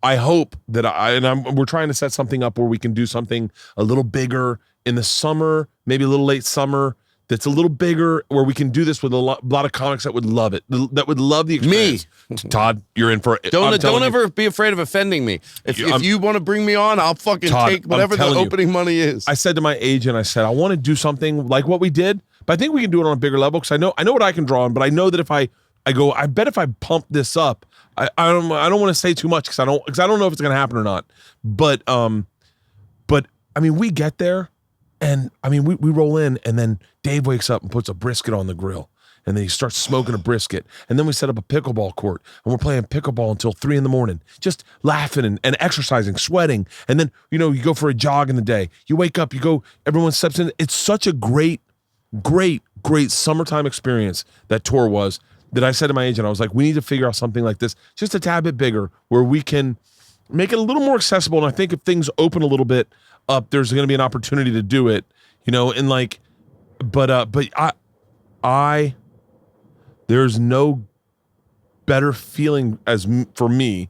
hope that we're trying to set something up where we can do something a little bigger in the summer, maybe a little late summer, that's a little bigger, where we can do this with a lot of comics that would love it, that would love the experience. Me. Todd, you're in for it. Don't ever be afraid of offending me. If you want to bring me on, I'll fucking take whatever the opening money is. I said to my agent, I said, I want to do something like what we did, but I think we can do it on a bigger level, because I know what I can draw on, but I know that if I bet if I pump this up, I don't want to say too much, because I don't know if it's going to happen or not. But I mean, we get there, and I mean, we roll in, and then Dave wakes up and puts a brisket on the grill, and then he starts smoking a brisket, and then we set up a pickleball court, and we're playing pickleball until 3 a.m, just laughing and exercising, sweating, and then you go for a jog in the day. You wake up, you go, everyone steps in. It's such a great summertime experience that tour was, that I said to my agent, I was like, we need to figure out something like this, just a tad bit bigger, where we can make it a little more accessible. And I think if things open a little bit up, there's going to be an opportunity to do it, and like, but I there's no better feeling for me.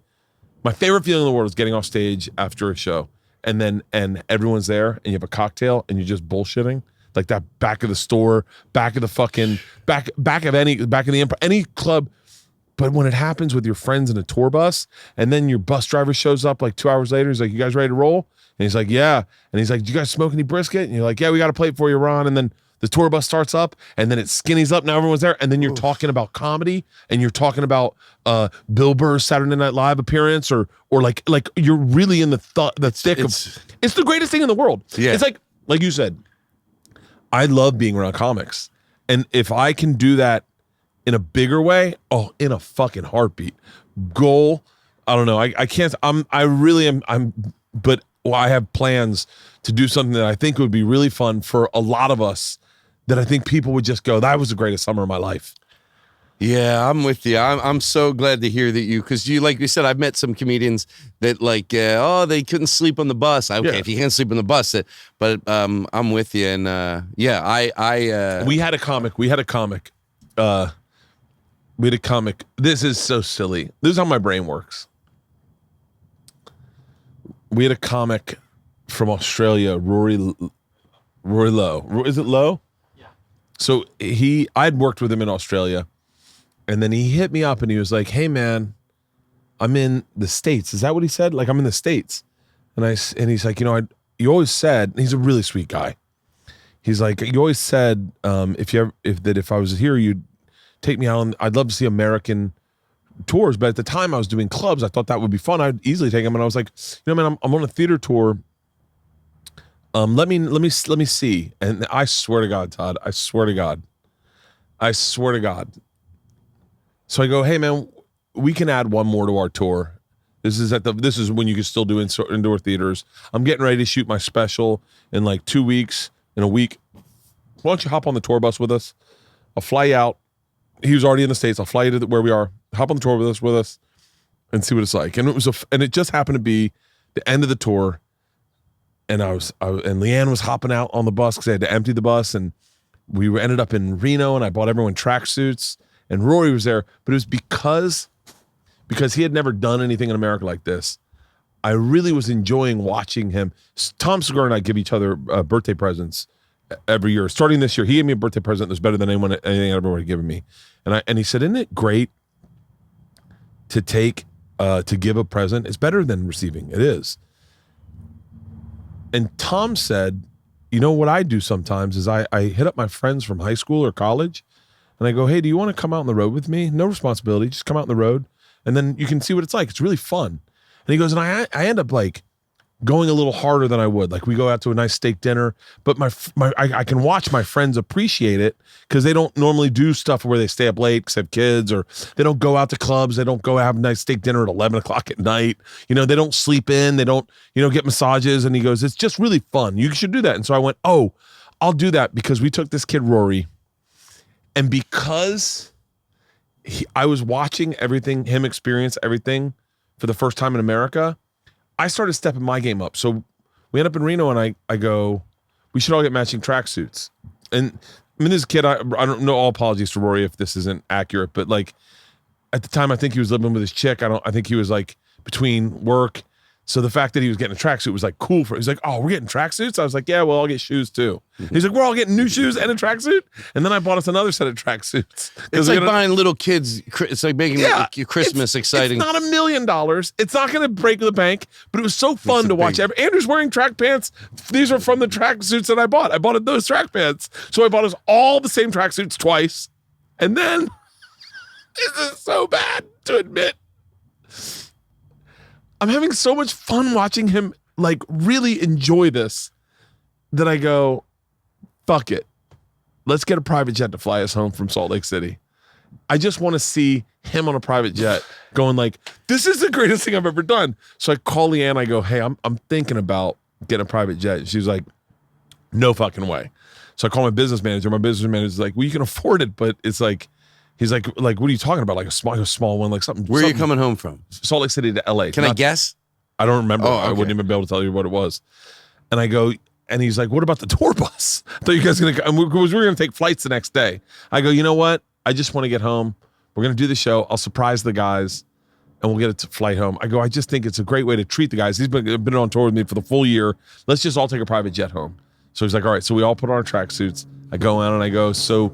My favorite feeling in the world is getting off stage after a show, and everyone's there, and you have a cocktail, and you're just bullshitting. Like that back of the store, back of the fucking back of any club. But when it happens with your friends in a tour bus, and then your bus driver shows up like 2 hours later, he's like, "You guys ready to roll?" And he's like, "Yeah." And he's like, "Do you guys smoke any brisket?" And you're like, "Yeah, we got a plate for you, Ron." And then the tour bus starts up, and then it skinnies up. Now everyone's there, and then you're talking about comedy, and you're talking about Bill Burr's Saturday Night Live appearance, or like you're really in the thick of. It's the greatest thing in the world. Yeah, it's like you said. I love being around comics, and if I can do that in a bigger way, in a fucking heartbeat. Goal, I don't know. I can't. I really am. But I have plans to do something that I think would be really fun for a lot of us. That I think people would just go, "That was the greatest summer of my life." Yeah, I'm with you. I'm so glad to hear that because like you said, I've met some comedians that they couldn't sleep on the bus. Okay, if you can't sleep on the bus, but I'm with you, and we had a comic. This is so silly. This is how my brain works. We had a comic from Australia, Rory Lowe. Is it Lowe? Yeah. So I'd worked with him in Australia. And then he hit me up and he was like, "Hey man, I'm in the States." Is that what he said? Like, I'm in the States. And he's like, you always said, he's a really sweet guy. He's like, you always said, if I was here, you'd take me out. I'd love to see American tours. But at the time I was doing clubs, I thought that would be fun. I'd easily take him. And I was like, man, I'm on a theater tour. Let me see. And I swear to God, Todd, I swear to God. So I go, "Hey man, we can add one more to our tour. This is when you can still do indoor theaters. I'm getting ready to shoot my special in like 2 weeks, in a week. Why don't you hop on the tour bus with us? I'll fly you out." He was already in the States. I'll fly you to where we are. Hop on the tour with us, and see what it's like. And it just happened to be the end of the tour, and and Leanne was hopping out on the bus because they had to empty the bus, and we ended up in Reno, and I bought everyone tracksuits. And Rory was there, but it was because he had never done anything in America like this. I really was enjoying watching him. Tom Segura and I give each other birthday presents every year. Starting this year, he gave me a birthday present that's better than anything everyone had given me. And he said, "Isn't it great to give a present? It's better than receiving. It is." And Tom said, what I do sometimes is I hit up my friends from high school or college. And I go, "Hey, do you want to come out on the road with me? No responsibility, just come out on the road, and then you can see what it's like. It's really fun." And he goes, and I end up like going a little harder than I would. Like, we go out to a nice steak dinner, but I can watch my friends appreciate it because they don't normally do stuff where they stay up late because they have kids, or they don't go out to clubs. They don't go have a nice steak dinner at 11 o'clock at night. They don't sleep in. They don't, get massages. And he goes, "It's just really fun. You should do that." And so I went, "Oh, I'll do that," because we took this kid, Rory. And because I was watching him experience everything for the first time in America, I started stepping my game up. So we end up in Reno, and I go, "We should all get matching tracksuits." And I mean, this kid, I don't know, all apologies to Rory if this isn't accurate, but like at the time, I think he was living with his chick. I think he was like between work, So the fact that he was getting a tracksuit was like cool for. He's like, oh, we're getting tracksuits. I was like, yeah, well, I'll get shoes too. He's like, we're all getting new shoes and a tracksuit. And then I bought us another set of tracksuits. It's like buying little kids. It's like making your Christmas exciting. It's not $1 million. It's not going to break the bank, but it was so fun to watch. Andrew's wearing track pants. These are from the tracksuits that I bought. I bought those track pants. So I bought us all the same tracksuits twice. And then, this is so bad to admit, I'm having so much fun watching him like really enjoy this that I go, fuck it. Let's get a private jet to fly us home from Salt Lake City. I just want to see him on a private jet going like, this is the greatest thing I've ever done. So I call Leanne, I go, hey, I'm thinking about getting a private jet. She was like, no fucking way. So I call my business manager. My business manager's like, well, you can afford it, but it's like, he's like, what are you talking about? Like a small one, like something. Where are you coming home from? Salt Lake City to LA. Can I guess? I don't remember. Oh, okay. I wouldn't even be able to tell you what it was. And I go, and he's like, what about the tour bus? I thought you guys were going to, we were going to take flights the next day. I go, you know what? I just want to get home. We're going to do the show. I'll surprise the guys and we'll get a flight home. I go, I just think it's a great way to treat the guys. He's been on tour with me for the full year. Let's just all take a private jet home. So he's like, all right. So we all put on our tracksuits. I go out and I go, so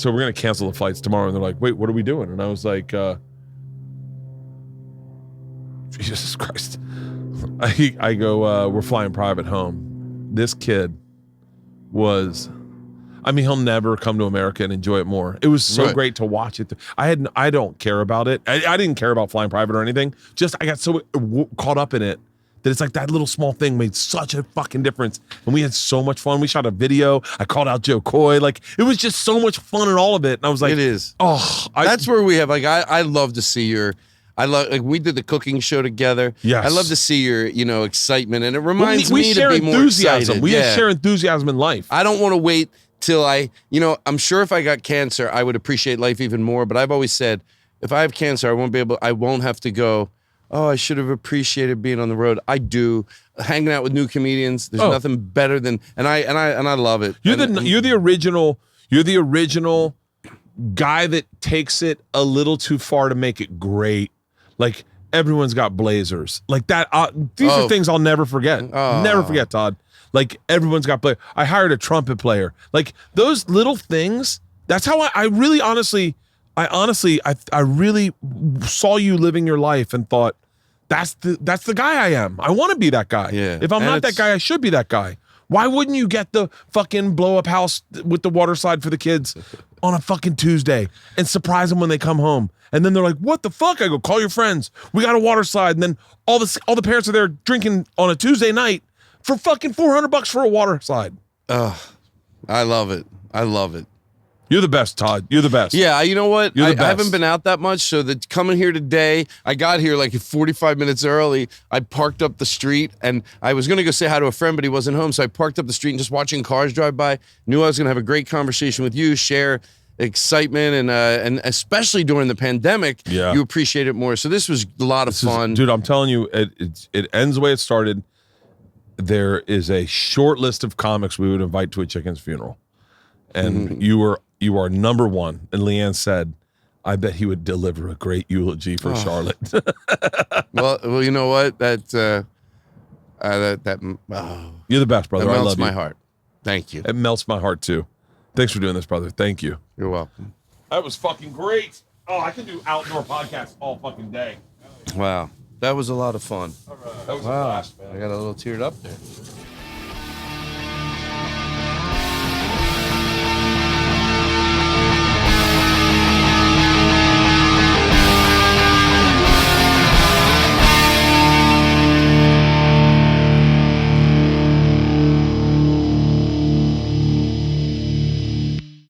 we're going to cancel the flights tomorrow. And they're like, wait, what are we doing? And I was like, Jesus Christ. I go, we're flying private home. This kid was, I mean, he'll never come to America and enjoy it more. It was so great to watch it. I don't care about it. I didn't care about flying private or anything. Just, I got so caught up in it that it's like that little small thing made such a fucking difference. And we had so much fun. We shot a video. I called out Joe Coy. Like, it was just so much fun in all of it. And I was like, it is. Oh, that's where we have, like, I love to see your, like, we did the cooking show together. Yes. I love to see your, excitement. And it reminds me to be more enthusiasm. excited. We share enthusiasm in life. I don't want to wait till I'm sure if I got cancer, I would appreciate life even more. But I've always said, if I have cancer, I won't have to go, oh, I should have appreciated being on the road. I do. Hanging out with new comedians. There's nothing better than, and I love it. You're the original guy that takes it a little too far to make it great. Like, everyone's got blazers. Like that. These are things I'll never forget. Never forget, Todd. Like, everyone's got blazers. I hired a trumpet player. Like, those little things. That's how I really honestly saw you living your life and thought, that's the guy I am. I want to be that guy. Yeah. If I'm not that guy, I should be that guy. Why wouldn't you get the fucking blow up house with the water slide for the kids on a fucking Tuesday and surprise them when they come home? And then they're like, what the fuck? I go, call your friends. We got a water slide. And then all the parents are there drinking on a Tuesday night for fucking $400 for a water slide. I love it. I love it. You're the best, Todd. You're the best. Yeah, you know what? You're the best. I haven't been out that much, so coming here today, I got here like 45 minutes early. I parked up the street, and I was going to go say hi to a friend, but he wasn't home, so I parked up the street and just watching cars drive by. Knew I was going to have a great conversation with you, share excitement, and especially during the pandemic, you appreciate it more. So this was a lot of fun. Dude, I'm telling you, it ends the way it started. There is a short list of comics we would invite to a chicken's funeral. And you are number one. And Leanne said, I bet he would deliver a great eulogy for Charlotte. well, you know what? You're the best, brother. That I melts love you. my heart. Thank you. It melts my heart too. Thanks for doing this, brother. Thank you. You're welcome. That was fucking great. Oh, I could do outdoor podcasts all fucking day. Wow. That was a lot of fun. That was a blast, man. I got a little teared up there.